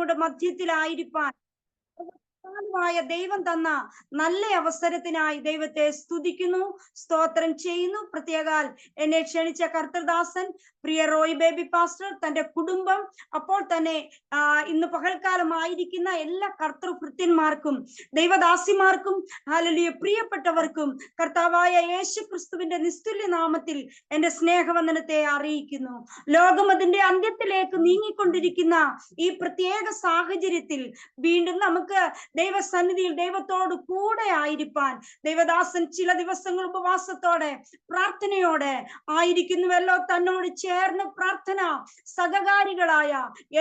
നിങ്ങളുടെ മധ്യത്തിലായിരിക്കാൻ ദൈവം തന്ന നല്ല അവസരത്തിനായി ദൈവത്തെ സ്തുതിക്കുന്നു, സ്തോത്രം ചെയ്യുന്നു. പ്രത്യേകാൽ എന്നെ ക്ഷണിച്ച കർത്തൃദാസൻ പ്രിയ റോയ് ബേബി പാസ്റ്റർ, തന്റെ കുടുംബം, അപ്പോൾ തന്നെ ഇന്ന് പകൽക്കാലമായിരിക്കുന്ന എല്ലാ കർത്തൃഭൃത്യന്മാർക്കും ദൈവദാസിമാർക്കും ഹല്ലേലൂയ പ്രിയപ്പെട്ടവർക്കും കർത്താവായ യേശു ക്രിസ്തുവിന്റെ നിസ്തുല്യ നാമത്തിൽ എന്റെ സ്നേഹവന്ദനത്തെ അറിയിക്കുന്നു. ലോകം അതിന്റെ അന്ത്യത്തിലേക്ക് നീങ്ങിക്കൊണ്ടിരിക്കുന്ന ഈ പ്രത്യേക സാഹചര്യത്തിൽ വീണ്ടും നമുക്ക് ദൈവസന്നിധിയിൽ ദൈവത്തോട് കൂടെ ആയിരിക്കാൻ ദൈവദാസൻ ചില ദിവസങ്ങൾ ഉപവാസത്തോടെ പ്രാർത്ഥനയോടെ ആയിരിക്കുന്നുവല്ലോ. തന്നോട് ചേർന്ന് പ്രാർത്ഥന സഹകാരികളായ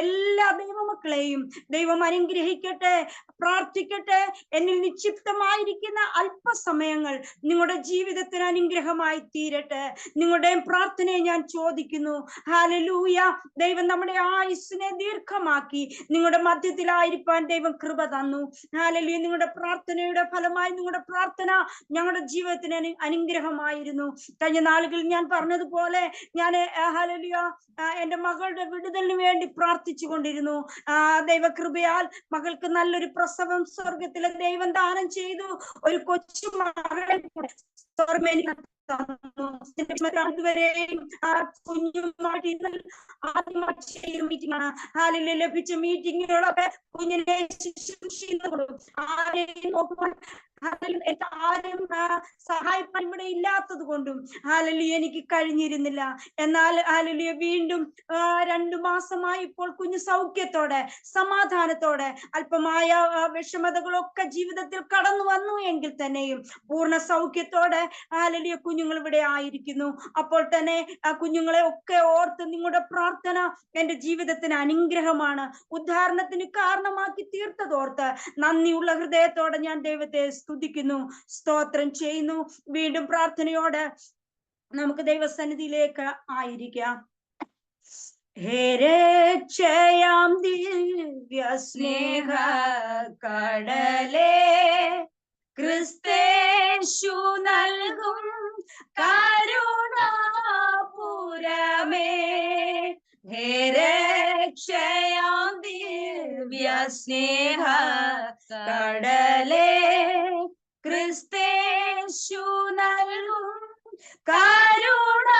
എല്ലാ ദൈവമക്കളെയും ദൈവം അനുഗ്രഹിക്കട്ടെ. പ്രാർത്ഥിക്കട്ടെ. എന്നിൽ നിക്ഷിപ്തമായിരിക്കുന്ന അല്പസമയങ്ങൾ നിങ്ങളുടെ ജീവിതത്തിന് അനുഗ്രഹമായി തീരട്ടെ. നിങ്ങളുടെ പ്രാർത്ഥനയെ ഞാൻ ചോദിക്കുന്നു. ഹല്ലേലൂയ. ദൈവം നമ്മുടെ ആയുസ്സിനെ ദീർഘമാക്കി നിങ്ങളുടെ മധ്യത്തിലായിരിക്കാൻ ദൈവം കൃപ തന്നു. ഹല്ലേലൂയ. നിങ്ങളുടെ പ്രാർത്ഥനയുടെ ഫലമായി നിങ്ങളുടെ പ്രാർത്ഥന ഞങ്ങളുടെ ജീവിതത്തിന് അനുഗ്രഹമായിരുന്നു. കഴിഞ്ഞ നാളുകളിൽ ഞാൻ പറഞ്ഞതുപോലെ ഞാൻ ഹല്ലേലൂയ എന്റെ മകളുടെ വിടുതലിന് വേണ്ടി പ്രാർത്ഥിച്ചു കൊണ്ടിരുന്നു. ദൈവകൃപയാൽ മകൾക്ക് നല്ലൊരു പ്രസവം സ്വർഗത്തിലെ ദൈവം ദാനം ചെയ്തു. ഒരു കൊച്ചു മകളെ വരെയും കുഞ്ഞുമായിട്ട് ആദ്യമായിട്ട് ലഭിച്ച മീറ്റിങ്ങുകളൊക്കെ കുഞ്ഞിനെ ശുശ്രൂഷിക്കുന്നു. ആരെയും നോക്കുമ്പോൾ ആരും സഹായിക്കാൻ ഇവിടെ ഇല്ലാത്തത് കൊണ്ടും ഹല്ലേലൂയ എനിക്ക് കഴിഞ്ഞിരുന്നില്ല. എന്നാൽ ഹല്ലേലൂയ വീണ്ടും 2 മാസമായി ഇപ്പോൾ കുഞ്ഞു സൗഖ്യത്തോടെ സമാധാനത്തോടെ, അല്പമായ വിഷമതകളൊക്കെ ജീവിതത്തിൽ കടന്നു വന്നു എങ്കിൽ തന്നെയും പൂർണ്ണ സൗഖ്യത്തോടെ ഹല്ലേലൂയ കുഞ്ഞുങ്ങൾ ഇവിടെ ആയിരിക്കുന്നു. അപ്പോൾ തന്നെ കുഞ്ഞുങ്ങളെ ഒക്കെ ഓർത്ത് നിങ്ങളുടെ പ്രാർത്ഥന എന്റെ ജീവിതത്തിന് അനുഗ്രഹമാണ്, ഉദ്ധാരണത്തിന് കാരണമാക്കി തീർത്തതോർത്ത് നന്ദിയുള്ള ഹൃദയത്തോടെ ഞാൻ ദൈവത്തെ സ്തുതിക്കുന്നു, സ്തോത്രം ചെയ്യുന്നു. വീണ്ടും പ്രാർത്ഥനയോടെ നമുക്ക് ദൈവസന്നിധിയിലേക്ക് ആയിരിക്കാം. ഹേ രക്ഷയാം ദിവ്യ സ്നേഹ കടലേ, ക്രിസ്തേശു നൽകും കരുണാപുരമേ, ഹേ രക്ഷയാം ദിവ്യ സ്നേഹ കടലേ, ക്രിസ്തേശു നൽകും കരുണാപുരമേ,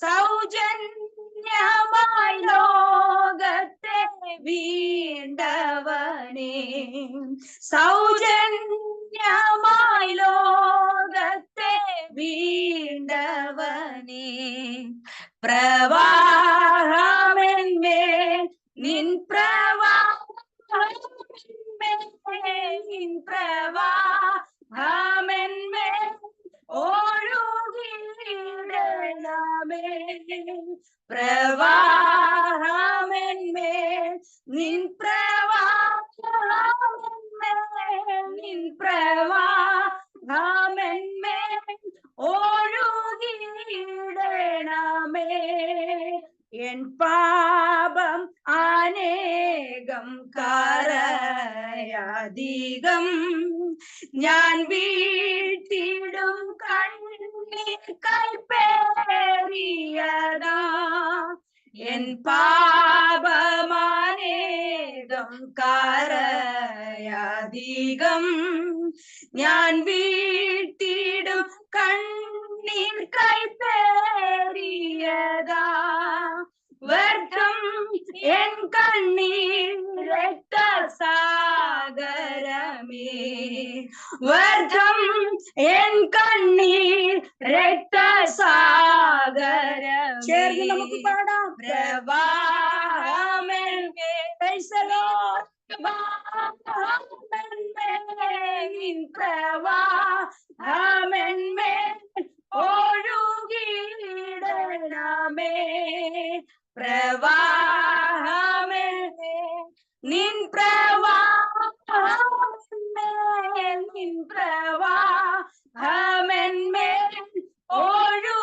സൗജന്യമായി ലോകത്തെ വീണ്ടവനേ, സൗജന്യമായി ലോകത്തെ വീണ്ടവനേ, പ്രവാഹമെന്മേൽ നിൻ പ്രവാഹമെന്മേൽ ഒഴുകിയിടണമേ, പ്രവാഹമെന്മേൽ നിൻ പ്രവാഹമെന്മേൽ ഒഴുകിയിടണമേ, എൻ പാപം അനേകം കരയധികം ഞാൻ വീട്ടിടും കണ്ണീർ കൈപ്പേറിയതാ, എൻ പാപമാനേകം കരയധികം ഞാൻ വീട്ടിടും കണ്ണീർ കൈപ്പേറിയതാ, വ്യർത്ഥം എൻ കണ്ണീർ രക്തസാഗരമേ, വ്യർത്ഥം എൻ കണ്ണീർ രക്തസാഗരമേ, ചേർന്ന് നമുക്ക് പാടാം. പ്രവാഹമെന്മേൽ പ്രവാഹമെന്മേൽ ഒഴുകിയിടണമേ, പ്രവാഹമെന്മേൽ നിൻ പ്രവാഹമെന്മേൽ ഒഴുകിയിടണമേ,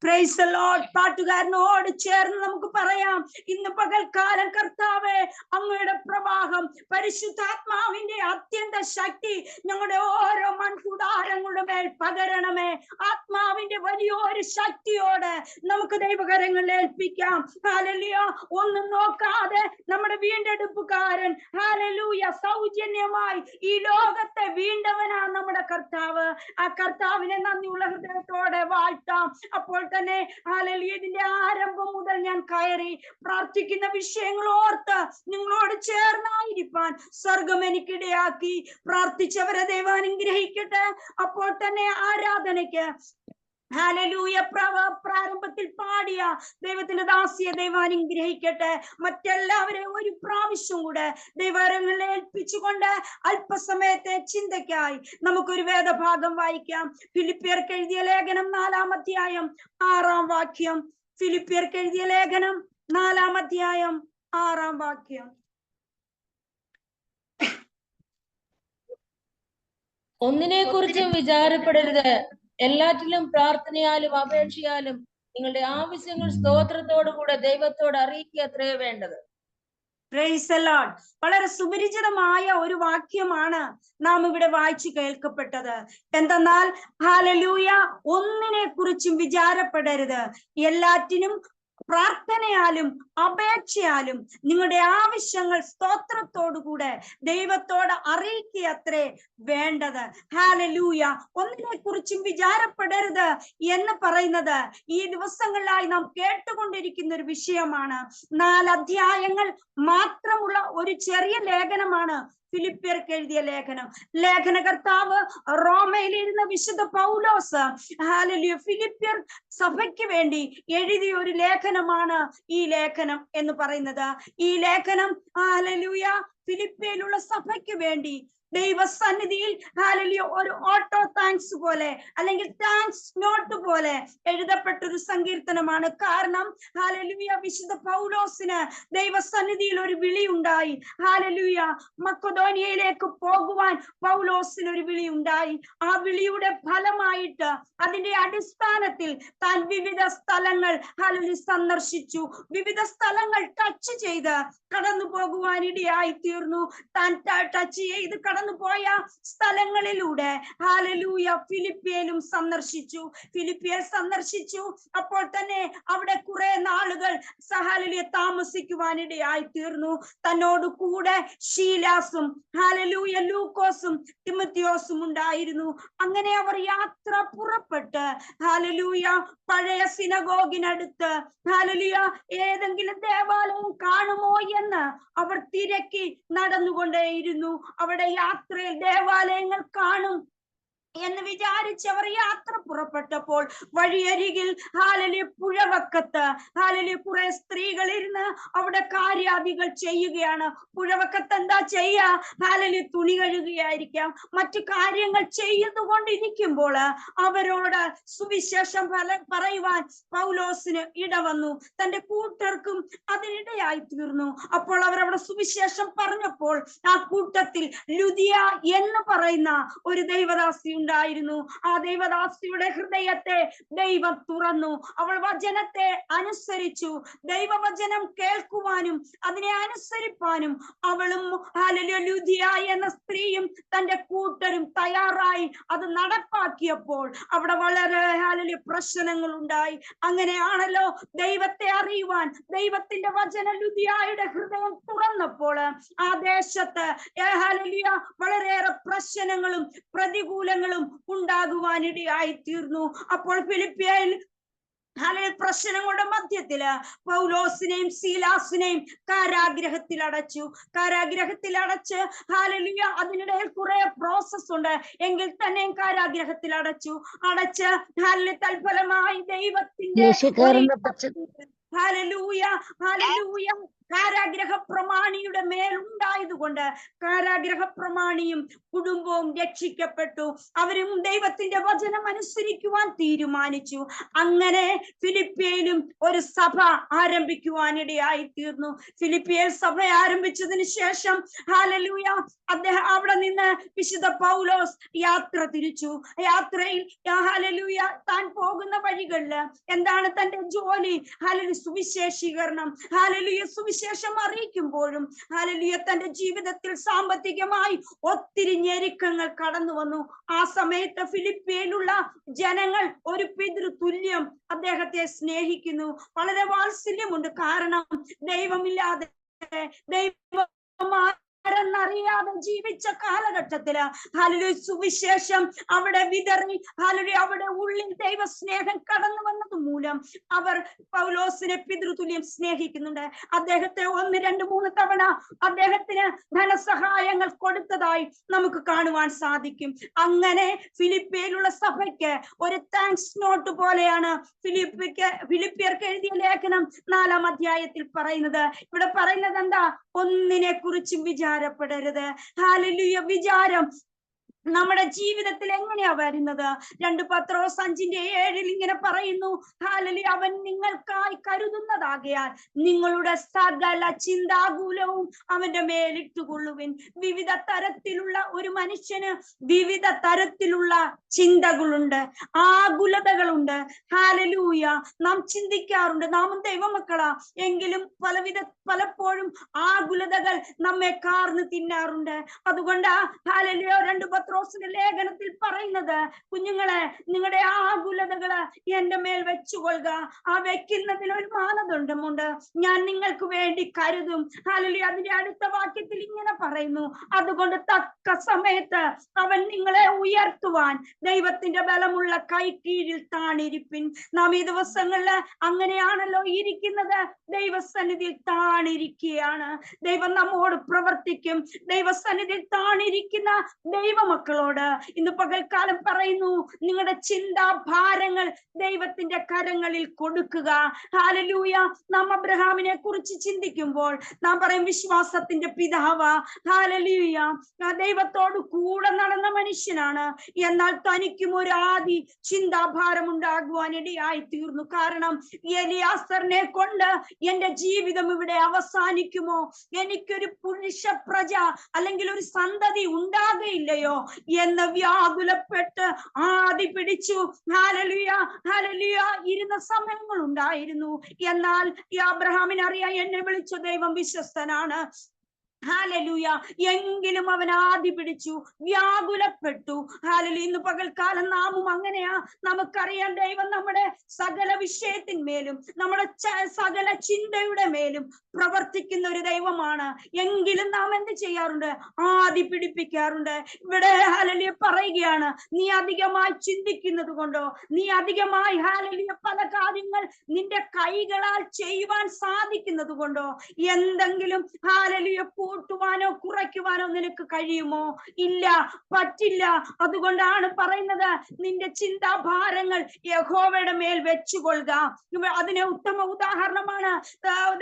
പ്രൈസ് ദി ലോർഡ്. പാട്ടുകാരനോട് ചേർന്ന് നമുക്ക് പറയാം, ഇന്ന് പകൽക്കാലം കർത്താവേ, അങ്ങയുടെ പ്രവാഹം, പരിശുദ്ധാത്മാവിന്റെ അത്യന്ത ശക്തി ഞങ്ങളുടെ ഓരോ മൺകൂടാരങ്ങളുടെ മേൽ പകരണമേ. ആത്മാവിന്റെ വലിയൊരു ശക്തിയോട് നമുക്ക് ദൈവകരങ്ങളിൽ ഏൽപ്പിക്കാം. ഹല്ലേലൂയ. ഒന്നും നോക്കാതെ നമ്മുടെ വീണ്ടെടുപ്പുകാരൻ ഹല്ലേലൂയ സൗജന്യമായി ഈ ലോകത്തെ വീണ്ടവനാ നമ്മുടെ കർത്താവ്. ആ കർത്താവിനെ നന്ദിയുള്ള ഹൃദയത്തോടെ വാഴ്ത്താം. അപ്പോൾ തന്നെ ഹല്ലേലൂയ, ഇതിന്റെ ആരംഭം മുതൽ ഞാൻ കയറി പ്രാർത്ഥിക്കുന്ന വിഷയങ്ങൾ ഓർത്ത് നിങ്ങളോട് ചേർന്നായിരിക്കാൻ സ്വർഗം എനിക്കിടയാക്കി. പ്രാർത്ഥിച്ചവരെ ദൈവം അനുഗ്രഹിക്കട്ടെ. അപ്പോൾ തന്നെ ആരാധനയ്ക്ക് ഹല്ലേലൂയ പ്രാരംഭത്തിൽ പാടിയ ദൈവത്തിന്റെ ദാസിയെ ദൈവം അനുഗ്രഹിക്കട്ടെ. മറ്റെല്ലാവരെയും ഒരു പ്രാവശ്യം കൂടെ ദൈവകരങ്ങളിൽ ഏൽപ്പിച്ചുകൊണ്ട് അല്പസമയത്തെ ചിന്തയ്ക്കായി നമുക്കൊരു വേദഭാഗം വായിക്കാം. ഫിലിപ്പിയർക്ക് എഴുതിയ ലേഖനം 4-ാം അധ്യായം 6-ാം വാക്യം. ഫിലിപ്പിയർക്ക് എഴുതിയ ലേഖനം 4-ാം അധ്യായം 6-ാം വാക്യം. ഒന്നിനെ കുറിച്ചും വിചാരപ്പെടരുത്, എല്ലാറ്റിലും പ്രാർത്ഥനയാലും അപേക്ഷയാലും നിങ്ങളുടെ ആവശ്യങ്ങൾ സ്തോത്രത്തോടുകൂടെ ദൈവത്തോട് അറിയിക്കുക അത്രേ വേണ്ടത്. Praise the Lord. വളരെ സുപരിചിതമായ ഒരു വാക്യമാണ് നാം ഇവിടെ വായിച്ചു കേൾക്കപ്പെട്ടത്. എന്തെന്നാൽ ഹല്ലേലൂയ, ഒന്നിനെ കുറിച്ചും വിചാരപ്പെടരുത്, എല്ലാറ്റിനും പ്രാർത്ഥനയാലും അപേക്ഷയാലും നിങ്ങളുടെ ആവശ്യങ്ങൾ സ്തോത്രത്തോടുകൂടെ ദൈവത്തോട് അറിയിക്കുക അത്രേ വേണ്ടത്. ഹല്ലേലൂയ. ഒന്നിനെ കുറിച്ചും വിചാരപ്പെടരുത് എന്ന് പറയുന്നത് ഈ ദിവസങ്ങളിലായി നാം കേട്ടുകൊണ്ടിരിക്കുന്ന ഒരു വിഷയമാണ്. 4 അധ്യായങ്ങൾ മാത്രമുള്ള ഒരു ചെറിയ ലേഖനമാണ് ഫിലിപ്പിയർക്ക് എഴുതിയ ലേഖനം. ലേഖനകർത്താവ് റോമയിലിരുന്ന വിശുദ്ധ പൗലോസ് ഹല്ലേലൂയ ഫിലിപ്പിയർ സഭയ്ക്ക് വേണ്ടി എഴുതിയ ഒരു ലേഖനമാണ് ഈ ലേഖനം എന്ന് പറയുന്നത്. ഈ ലേഖനം ഹല്ലേലൂയ ഫിലിപ്പിയിലുള്ള സഭയ്ക്ക് വേണ്ടി ദൈവസന്നിധിയിൽ ഹല്ലേലൂയ ഒരു ഓട്ടോ താങ്ക്സ് പോലെ അല്ലെങ്കിൽ താങ്ക്സ് നോട്ട് പോലെ എഴുതപ്പെട്ടൊരു സങ്കീർത്തനമാണ്. കാരണം ഹല്ലേലൂയ വിശുദ്ധ പൗലോസിന് ദൈവസന്നിധിയിൽ ഒരു വിളി ഉണ്ടായി. ഹല്ലേലൂയ മക്കെദോനിയയിലേക്ക് പോകുവാൻ പൗലോസിന് ഒരു വിളി ഉണ്ടായി. ആ വിളിയുടെ ഫലമായിട്ട് അതിന്റെ അടിസ്ഥാനത്തിൽ താൻ വിവിധ സ്ഥലങ്ങൾ ഹല്ലേലൂയ സന്ദർശിച്ചു. വിവിധ സ്ഥലങ്ങൾ ടച്ച് ചെയ്ത് കടന്നു പോകുവാനിടയായി തീർന്നു. താൻ ടച്ച് ചെയ്ത് പോയ സ്ഥലങ്ങളിലൂടെ ഹല്ലേലൂയ ഫിലിപ്പിയയിലും സന്ദർശിച്ചു. അപ്പോൾ തന്നെ അവിടെ കുറെ നാളുകൾ ഹല്ലേലൂയ താമസിക്കുവാനിടയായി തീർന്നു. തന്നോട് കൂടെ ശീലാസും ഹല്ലേലൂയ ലൂക്കോസും തിമോത്തിയോസും ഉണ്ടായിരുന്നു. അങ്ങനെ അവർ യാത്ര പുറപ്പെട്ട് ഹല്ലേലൂയ പഴയ സിനഗോഗിനടുത്ത് ഹല്ലേലൂയ ഏതെങ്കിലും ദേവാലയം കാണുമോ എന്ന് അവർ തിരക്കി നടന്നുകൊണ്ടേയിരുന്നു. അവിടെ യാത്രയിൽ ദേവാലയങ്ങൾ കാണും എന്ന് വിചാരിച്ചവർ യാത്ര പുറപ്പെട്ടപ്പോൾ വഴിയരികിൽ ഹല്ലേലൂയ പുഴവക്കത്ത് ഹല്ലേലൂയ കുറെ സ്ത്രീകൾ ഇരുന്ന് അവിടെ കാര്യാദികൾ ചെയ്യുകയാണ്. പുഴവക്കത്ത് എന്താ ചെയ്യാ? ഹല്ലേലൂയ തുണി കഴുകുകയായിരിക്കാം, മറ്റു കാര്യങ്ങൾ ചെയ്തുകൊണ്ടിരിക്കുമ്പോൾ അവരോട് സുവിശേഷം പറയുവാൻ പൗലോസിന് ഇടവന്നു. തന്റെ കൂട്ടർക്കും അതിനിടയായി തീർന്നു. അപ്പോൾ അവരവിടെ സുവിശേഷം പറഞ്ഞപ്പോൾ ആ കൂട്ടത്തിൽ ലുദിയ എന്ന് പറയുന്ന ഒരു ദൈവദാസി ഉണ്ടായിരുന്നു. ആ ദൈവദാസിയുടെ ഹൃദയത്തെ ദൈവം തുറന്നു. അവൾ വചനത്തെ അനുസരിച്ചു. ദൈവവചനം കേൾക്കുവാനും അതിനെ അനുസരിപ്പാനും അവളും ഹല്ലേലൂയ ലുദിയ എന്ന സ്ത്രീയും തന്റെ കൂട്ടരും തയ്യാറായി അത് നടപ്പാക്കിയപ്പോൾ അവിടെ വളരെ ഹല്ലേലൂയ പ്രശ്നങ്ങൾ ഉണ്ടായി. അങ്ങനെയാണല്ലോ ദൈവത്തെ അറിയുവാൻ ദൈവത്തിന്റെ വചനം ലുദിയയുടെ ഹൃദയം തുറന്നപ്പോൾ ആ ദേശത്ത് ഹല്ലേലൂയ വളരെയേറെ പ്രശ്നങ്ങളും പ്രതികൂലങ്ങളും ഉണ്ടാകുവാനിടയായി തീർന്നു. അപ്പോൾ ഫിലിപ്പിയയിൽ പ്രശ്നങ്ങളുടെ മധ്യത്തില് പൗലോസിനെയും സീലാസിനെയും കാരാഗ്രഹത്തിൽ അടച്ച് ഹല്ലേലൂയ അതിനിടയിൽ കുറെ പ്രോസസ് ഉണ്ട് എങ്കിൽ തന്നെയും കാരാഗ്രഹത്തിൽ അടച്ച് ഹല്ലേലൂയ തൽഫലമായി ദൈവത്തിന്റെ ഹല്ലേലൂയ കാരാഗ്രഹ പ്രമാണിയുടെ മേലുണ്ടായതുകൊണ്ട് കാരാഗ്രഹ പ്രമാണിയും കുടുംബവും രക്ഷിക്കപ്പെട്ടു. അവരും ദൈവത്തിന്റെ വചനം അനുസരിക്കുവാൻ തീരുമാനിച്ചു. അങ്ങനെ ഫിലിപ്പിയയിലും ഒരു സഭ ആരംഭിക്കുവാനിടയായി തീർന്നു. ഫിലിപ്പിയയിൽ സഭ ആരംഭിച്ചതിന് ശേഷം ഹല്ലേലൂയ അദ്ദേഹം അവിടെ നിന്ന് വിശുദ്ധ പൗലോസ് യാത്ര തിരിച്ചു. യാത്രയിൽ ഹല്ലേലൂയ താൻ പോകുന്ന വഴികളില് എന്താണ് തന്റെ ജോലി? ഹല്ലേലൂയ സുവിശേഷീകരണം. ഹല്ലേലൂയ സുവിശേഷം അറിയിക്കുമ്പോഴും ഹല്ലേലൂയ തന്റെ ജീവിതത്തിൽ സാമ്പത്തികമായി ഒത്തിരി ഞെരുക്കങ്ങൾ കടന്നു വന്നു. ആ സമയത്ത് ഫിലിപ്പിയയിലുള്ള ജനങ്ങൾ ഒരു പിതൃതുല്യം അദ്ദേഹത്തെ സ്നേഹിക്കുന്നു. വളരെ വാത്സല്യമുണ്ട്. കാരണം ദൈവമില്ലാതെ ദൈവമാരെന്നറിയാതെ ജീവിച്ച കാലഘട്ടത്തില് ഹല്ലേലൂയ സുവിശേഷം അവിടെ വിതറി. ഹല്ലേലൂയ അവിടെ ഉള്ളിൽ ദൈവസ്നേഹം കടന്നു വന്നത് മൂലം അവർ പൗലോസിനെ പിതൃതുല്യം സ്നേഹിക്കുന്നുണ്ട്. അദ്ദേഹത്തെ 1, 2, 3 തവണ അദ്ദേഹത്തിന് ധനസഹായങ്ങൾ കൊടുത്തതായി നമുക്ക് കാണുവാൻ സാധിക്കും. അങ്ങനെ ഫിലിപ്പിയയിലുള്ള സഭയ്ക്ക് ഒരു താങ്ക്സ് നോട്ട് പോലെയാണ് ഫിലിപ്പിയർക്ക് എഴുതിയ ലേഖനം 4-ാം അധ്യായത്തിൽ പറയുന്നത്. ഇവിടെ പറയുന്നത് എന്താ? ഒന്നിനെ കുറിച്ചും വിചാരപ്പെടരുത്. ഹല്ലേലൂയ വിചാരം നമ്മുടെ ജീവിതത്തിൽ എങ്ങനെയാ വരുന്നത്? 2 പത്രോസ് 5:7 ഇങ്ങനെ പറയുന്നു, ഹല്ലേലൂയ അവൻ നിങ്ങൾക്കായി കരുതുന്നതാകയാൽ നിങ്ങളുടെ സകല ചിന്താകുലവും അവന്റെ മേലിട്ടുകൊള്ളുവിൻ. വിവിധ തരത്തിലുള്ള ഒരു മനുഷ്യന് വിവിധ തരത്തിലുള്ള ചിന്തകളുണ്ട്, ആകുലതകളുണ്ട്. ഹല്ലേലൂയ നാം ചിന്തിക്കാറുണ്ട്, നാമും ദൈവമക്കളാ, എങ്കിലും പലപ്പോഴും ആകുലതകൾ നമ്മെ കാർന്ന് തിന്നാറുണ്ട്. അതുകൊണ്ട് ഹല്ലേലൂയ 2 പത്രോസിന്റെ ലേഖനത്തിൽ പറയുന്നത്, കുഞ്ഞുങ്ങളെ നിങ്ങളുടെ ആകുലതകള് എന്റെ മേൽ വെച്ചുകൊള്ളുക. ആ വെക്കുന്നതിൽ ഒരു മാനദണ്ഡമുണ്ട്. ഞാൻ നിങ്ങൾക്ക് വേണ്ടി കരുതും. ഹല്ലേലൂയ അതിന്റെ അടുത്ത വാക്യത്തിൽ ഇങ്ങനെ പറയുന്നു, അതുകൊണ്ട് തക്ക സമയത്ത് അവൻ നിങ്ങളെ ഉയർത്തുവാൻ ദൈവത്തിന്റെ ബലമുള്ള കൈ കീഴിൽ താണിരിപ്പിൻ. നാം ഈ ദിവസങ്ങളില് അങ്ങനെയാണല്ലോ ഇരിക്കുന്നത്. ദൈവസന്നിധിയിൽ താണിരിക്കുകയാണ്. ദൈവം നമ്മോട് പ്രവർത്തിക്കും. ദൈവസന്നിധിയിൽ താണിരിക്കുന്ന ദൈവമക്കളോട് ഇന്ന് പകൽക്കാലം പറയുന്നു, നിങ്ങളുടെ ചിന്താഭാരങ്ങൾ ദൈവത്തിന്റെ കരങ്ങളിൽ കൊടുക്കുക. ഹല്ലേലൂയ നാം അബ്രഹാമിനെ കുറിച്ച് ചിന്തിക്കുമ്പോൾ നാം പറയും വിശ്വാസത്തിന്റെ പിതാവ്. ഹല്ലേലൂയ ദൈവത്തോട് കൂടെ നടന്ന മനുഷ്യനാണ്. എന്നാൽ തനിക്കും ഒരു ആദി ചിന്താഭാരം ഉണ്ടാകുവാൻ ഇടയായി തീർന്നു. കാരണം എലിയാസറിനെ കൊണ്ട് എന്റെ ജീവിതം ഇവിടെ അവസാനിക്കുമോ? എനിക്കൊരു പുരുഷ പ്രജ അല്ലെങ്കിൽ ഒരു സന്തതി ഉണ്ടാകയില്ലയോ എന്ന് വ്യാകുലപ്പെട്ട് ആദി പിടിച്ചു. ഹല്ലേലൂയ ഹല്ലേലൂയ ഇരുന്ന സമയങ്ങൾ ഉണ്ടായിരുന്നു. എന്നാൽ ഈ അബ്രഹാമിന് അറിയാം, എന്നെ വിളിച്ച ദൈവം വിശ്വസ്തനാണ്. ഹല്ലേലൂയ എങ്കിലും അവൻ ആദി പിടിച്ചു, വ്യാകുലപ്പെട്ടു. ഹല്ലേലൂയ ഇന്ന് പകൽക്കാലം നാമും അങ്ങനെയാ. നമുക്കറിയാം ദൈവം നമ്മുടെ സകല വിഷയത്തിന്മേലും നമ്മുടെ സകല ചിന്തയുടെ മേലും പ്രവർത്തിക്കുന്ന ഒരു ദൈവമാണ്. എങ്കിലും നാം എന്ത് ചെയ്യാറുണ്ട്? ആദി പിടിപ്പിക്കാറുണ്ട്. ഇവിടെ ഹല്ലേലൂയ പറയുകയാണ്, നീ അധികമായി ചിന്തിക്കുന്നത് കൊണ്ടോ, നീ അധികമായി ഹല്ലേലൂയ പല കാര്യങ്ങൾ നിന്റെ കൈകളാൽ ചെയ്യുവാൻ സാധിക്കുന്നത് കൊണ്ടോ എന്തെങ്കിലും ഹല്ലേലൂയ കൂട്ടുവാനോ കുറയ്ക്കുവാനോ നിനക്ക് കഴിയുമോ? ഇല്ല, പറ്റില്ല. അതുകൊണ്ടാണ് പറയുന്നത്, നിന്റെ ചിന്താഭാരങ്ങൾ യഹോവയുടെ മേൽ വെച്ചുകൊള്ളുക. അതിന് ഉത്തമ ഉദാഹരണമാണ്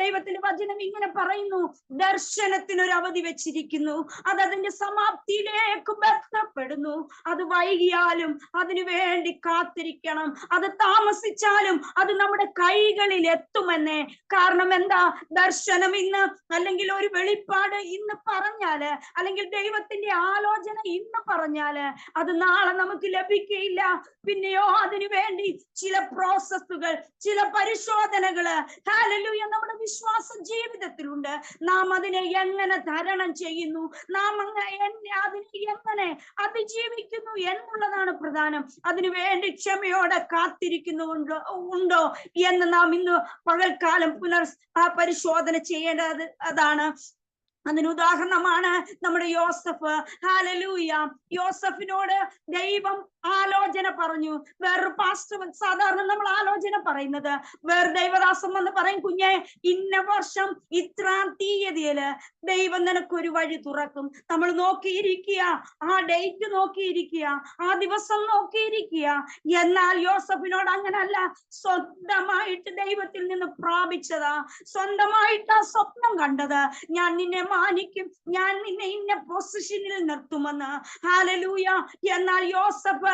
ദൈവത്തിന്റെ വചനം ഇങ്ങനെ പറയുന്നു, ദർശനത്തിനൊരു അവധി വെച്ചിരിക്കുന്നു, അത് അതിന്റെ സമാപ്തിയിലേക്ക് ബന്ധപ്പെടുന്നു. അത് വൈകിയാലും അതിനു വേണ്ടി കാത്തിരിക്കണം. അത് താമസിച്ചാലും അത് നമ്മുടെ കൈകളിൽ എത്തുമെന്നേ. കാരണം എന്താ? ദർശനം ഇന്ന് അല്ലെങ്കിൽ ഒരു വെളിപ്പാട് ഇന്ന് പറഞ്ഞാല്, അല്ലെങ്കിൽ ദൈവത്തിന്റെ ആലോചന ഇന്ന് പറഞ്ഞാല് അത് നാളെ നമുക്ക് ലഭിക്കുകയില്ല. പിന്നെയോ അതിനു വേണ്ടി ചില പ്രോസസ്സുകൾ, ചില പരിശോധനകള് ഹല്ലേലൂയ നമ്മുടെ വിശ്വാസ ജീവിതത്തിലുണ്ട്. നാം അതിനെ എങ്ങനെ തരണം ചെയ്യുന്നു, നാം അതിനെ എങ്ങനെ അതിജീവിക്കുന്നു എന്നുള്ളതാണ് പ്രധാനം. അതിനു വേണ്ടി ക്ഷമയോടെ കാത്തിരിക്കുന്നുണ്ടോ എന്ന് നാം ഇന്ന് പകൽക്കാലം പരിശോധന ചെയ്യേണ്ടത് അതാണ്. അതിന് ഉദാഹരണമാണ് നമ്മുടെ യോസഫ്. ഹല്ലേലൂയ. യോസഫിനോട് ദൈവം ആലോചന പറഞ്ഞു. വേറൊരു പാസ്റ്റർ, സാധാരണ നമ്മൾ ആലോചന പറയുന്നത്, വേറെ ദൈവദാസം വന്ന് പറയും, കുഞ്ഞെ ഇന്ന വർഷം ഇത്രാം തീയതിയില് ദൈവം നിനക്കൊരു വഴി തുറക്കും. നമ്മൾ നോക്കിയിരിക്കുക, ആ ഡേറ്റ് നോക്കിയിരിക്കുക, ആ ദിവസം നോക്കിയിരിക്കുക. എന്നാൽ യോസഫിനോട് അങ്ങനല്ല. സ്വന്തമായിട്ട് ദൈവത്തിൽ നിന്ന് പ്രാപിച്ചതാ, സ്വന്തമായിട്ട് ആ സ്വപ്നം കണ്ടത്. ഞാൻ നിന്നെ മാനിക്കും, ഞാൻ നിന്നെ ഇന്ന പൊസിഷനിൽ നിർത്തുമെന്ന്. ഹല്ലേലൂയ. എന്നാൽ യോസഫ്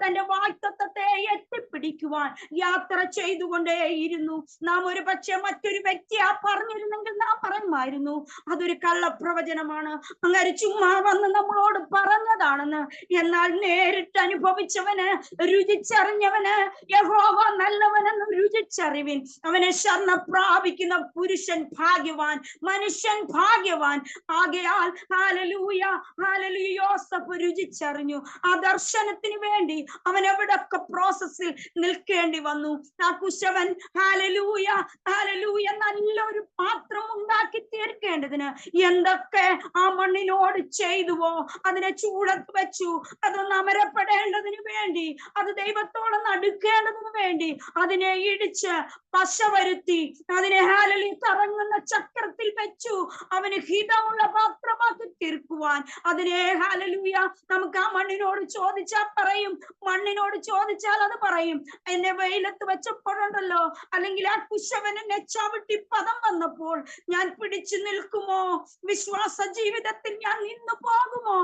തന്റെ വാഗ്ദത്തത്തെ എത്തിപ്പിടിക്കുവാൻ യാത്ര ചെയ്തുകൊണ്ടേയിരുന്നു. നാം ഒരു പക്ഷെ മറ്റൊരു വ്യക്തി പറഞ്ഞിരുന്നെങ്കിൽ നാം പറയുമായിരുന്നു അതൊരു കള്ളപ്രവചനമാണ്, അങ്ങനെ ചുമ്മാ വന്ന് നമ്മളോട് പറഞ്ഞതാണെന്ന്. എന്നാൽ നേരിട്ട് അനുഭവിച്ചവന്, രുചിച്ചറിഞ്ഞവന്, യഹോവ നല്ലവനെന്ന് രുചിച്ചറിവിൻ, അവനെ ശരണം പ്രാപിക്കുന്ന പുരുഷൻ ഭാഗ്യവാൻ, മനുഷ്യൻ ഭാഗ്യവാൻ. ആകയാൽ ഹല്ലേലൂയ, ഹല്ലേലൂയ, യോസഫ് രുചിച്ചറിഞ്ഞു. ആ ദർശനത്തിന് വേണ്ടി അവൻ എവിടൊക്കെ പ്രോസസ്സിൽ നിൽക്കേണ്ടി വന്നു. ആ കുശവൻ ഹല്ലേലൂയ, ഹല്ലേലൂയ, നല്ലൊരു പാത്രം ഉണ്ടാക്കി തീർക്കേണ്ടതിന് എന്തൊക്കെ ആ മണ്ണിനോട് ചെയ്തുവോ, അതിനെ ചൂടത്ത് വെച്ചു, അതൊന്ന് അമരപ്പെടേണ്ടതിന് വേണ്ടി, അത് ദൈവത്തോടൊന്ന് അടുക്കേണ്ടതിന് വേണ്ടി അതിനെ ഇടിച്ച് പശ വരുത്തി, അതിനെ ഹല്ലേലൂയ കറങ്ങുന്ന ചക്രത്തിൽ വെച്ചു അവന് ഹിതമുള്ള പാത്രമാക്കി തീർക്കുവാൻ. അതിനെ ഹല്ലേലൂയ നമുക്ക് ആ മണ്ണിനോട് ചോദിച്ചാൽ പറയും, മണ്ണിനോട് ചോദിച്ചാൽ അത് പറയും, എന്നെ വെയിലത്ത് വെച്ചപ്പോഴുണ്ടല്ലോ, അല്ലെങ്കിൽ ആ കുശവൻ എന്നെ ചവിട്ടി പദം വന്നപ്പോൾ ഞാൻ പിടിച്ചു നിൽക്കുമോ, വിശ്വാസ ജീവിതത്തിൽ ഞാൻ നിന്നു പോകുമോ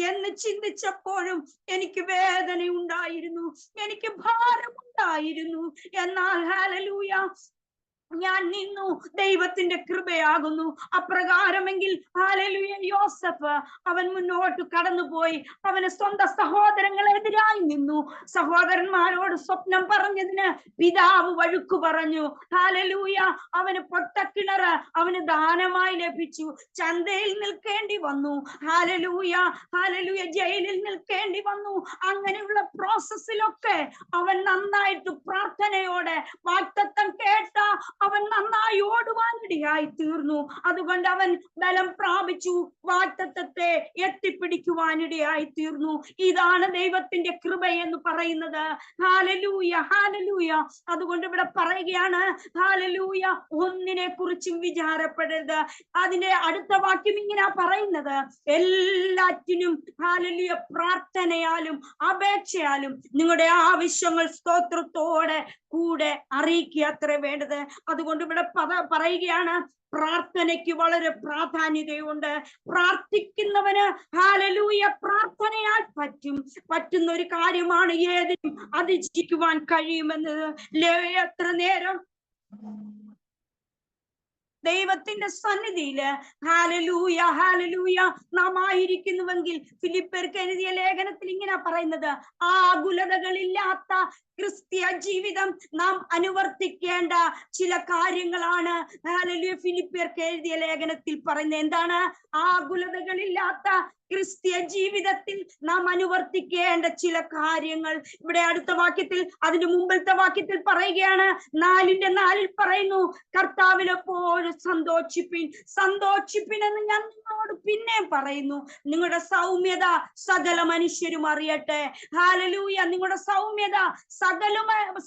എന്ന് ചിന്തിച്ചപ്പോഴും എനിക്ക് വേദന ഉണ്ടായിരുന്നു, എനിക്ക് ഭാരമുണ്ടായിരുന്നു. എന്നാൽ ഹല്ലേലൂയ ഞാൻ നിന്നു, ദൈവത്തിന്റെ കൃപയാകുന്നു. അപ്രകാരമെങ്കിൽ ഹല്ലേലൂയ യോസഫ് അവൻ മുന്നോട്ട് കടന്നുപോയി. അവന് സ്വന്തം സഹോദരങ്ങളെതിരായി നിന്നു. സഹോദരന്മാരോട് സ്വപ്നം പറഞ്ഞതിന് പിതാവ് വഴുക്കു പറഞ്ഞു. ഹല്ലേലൂയ. അവന് പൊട്ടക്കിണറ് അവന് ദാനമായി ലഭിച്ചു. ചന്തയിൽ നിൽക്കേണ്ടി വന്നു. ഹല്ലേലൂയ, ഹല്ലേലൂയ, ജയിലിൽ നിൽക്കേണ്ടി വന്നു. അങ്ങനെയുള്ള പ്രോസസ്സിലൊക്കെ അവൻ നന്നായിട്ട് പ്രാർത്ഥനയോടെ വാഗ്ദത്തം കേട്ട അവൻ നന്നായി ഓടുവാനിടയായി തീർന്നു. അതുകൊണ്ട് അവൻ ബലം പ്രാപിച്ചു, വാഗ്ദത്തത്തെ എത്തിപ്പിടിക്കുവാനിടയായി തീർന്നു. ഇതാണ് ദൈവത്തിന്റെ കൃപ എന്ന് പറയുന്നത്. Hallelujah, hallelujah. അതുകൊണ്ട് ഇവിടെ പറയുകയാണ്, ഹല്ലേലൂയ, ഒന്നിനെ കുറിച്ചും വിചാരപ്പെടരുത്. അതിന്റെ അടുത്ത വാക്യം ഇങ്ങനെ പറയുന്നത്, എല്ലാറ്റിനും ഹല്ലേലൂയ പ്രാർത്ഥനയാലും അപേക്ഷയാലും നിങ്ങളുടെ ആവശ്യങ്ങൾ സ്തോത്രത്തോടെ കൂടെ അറിയിക്കുക അത്ര വേണ്ടത്. അതുകൊണ്ട് ഇവിടെ പറയുകയാണ്, പ്രാർത്ഥനയ്ക്ക് വളരെ പ്രാധാന്യതയുണ്ട്. പ്രാർത്ഥിക്കുന്നവന് ഹല്ലേലൂയ പ്രാർത്ഥനയാൽ പറ്റുന്ന ഒരു കാര്യമാണ് ഏതിനും അതിജീവിക്കുവാൻ കഴിയുമെന്നത്. എത്ര നേരം ദൈവത്തിന്റെ സന്നിധിയില് ഹല്ലേലൂയ, ഹല്ലേലൂയ നാം ആയിരിക്കുന്നുവെങ്കിൽ, ഫിലിപ്പിയർക്ക് എഴുതിയ ലേഖനത്തിൽ ഇങ്ങനെ പറയുന്നത്, ആകുലതകളില്ലാത്ത ക്രിസ്തീയ ജീവിതം നാം അനുവർത്തിക്കേണ്ട ചില കാര്യങ്ങളാണ് ഹല്ലേലൂയ ഫിലിപ്പിയർക്ക് എഴുതിയ ലേഖനത്തിൽ പറയുന്നത്. എന്താണ്? ആകുലതകളില്ലാത്ത ക്രിസ്തീയ ജീവിതത്തിൽ നാം അനുവർത്തിക്കേണ്ട ചില കാര്യങ്ങൾ. ഇവിടെ അടുത്ത വാക്യത്തിൽ, അതിന്റെ മുമ്പിലത്തെ വാക്യത്തിൽ പറയുകയാണ്, 4:4 പറയുന്നു, കർത്താവിൽ എപ്പോഴും സന്തോഷിപ്പിൻ എന്ന് ഞാൻ നിങ്ങളോട് പിന്നെ പറയുന്നു. നിങ്ങളുടെ സൗമ്യത സകല മനുഷ്യരും അറിയട്ടെ. ഹല്ലേലൂയ. നിങ്ങളുടെ സൗമ്യത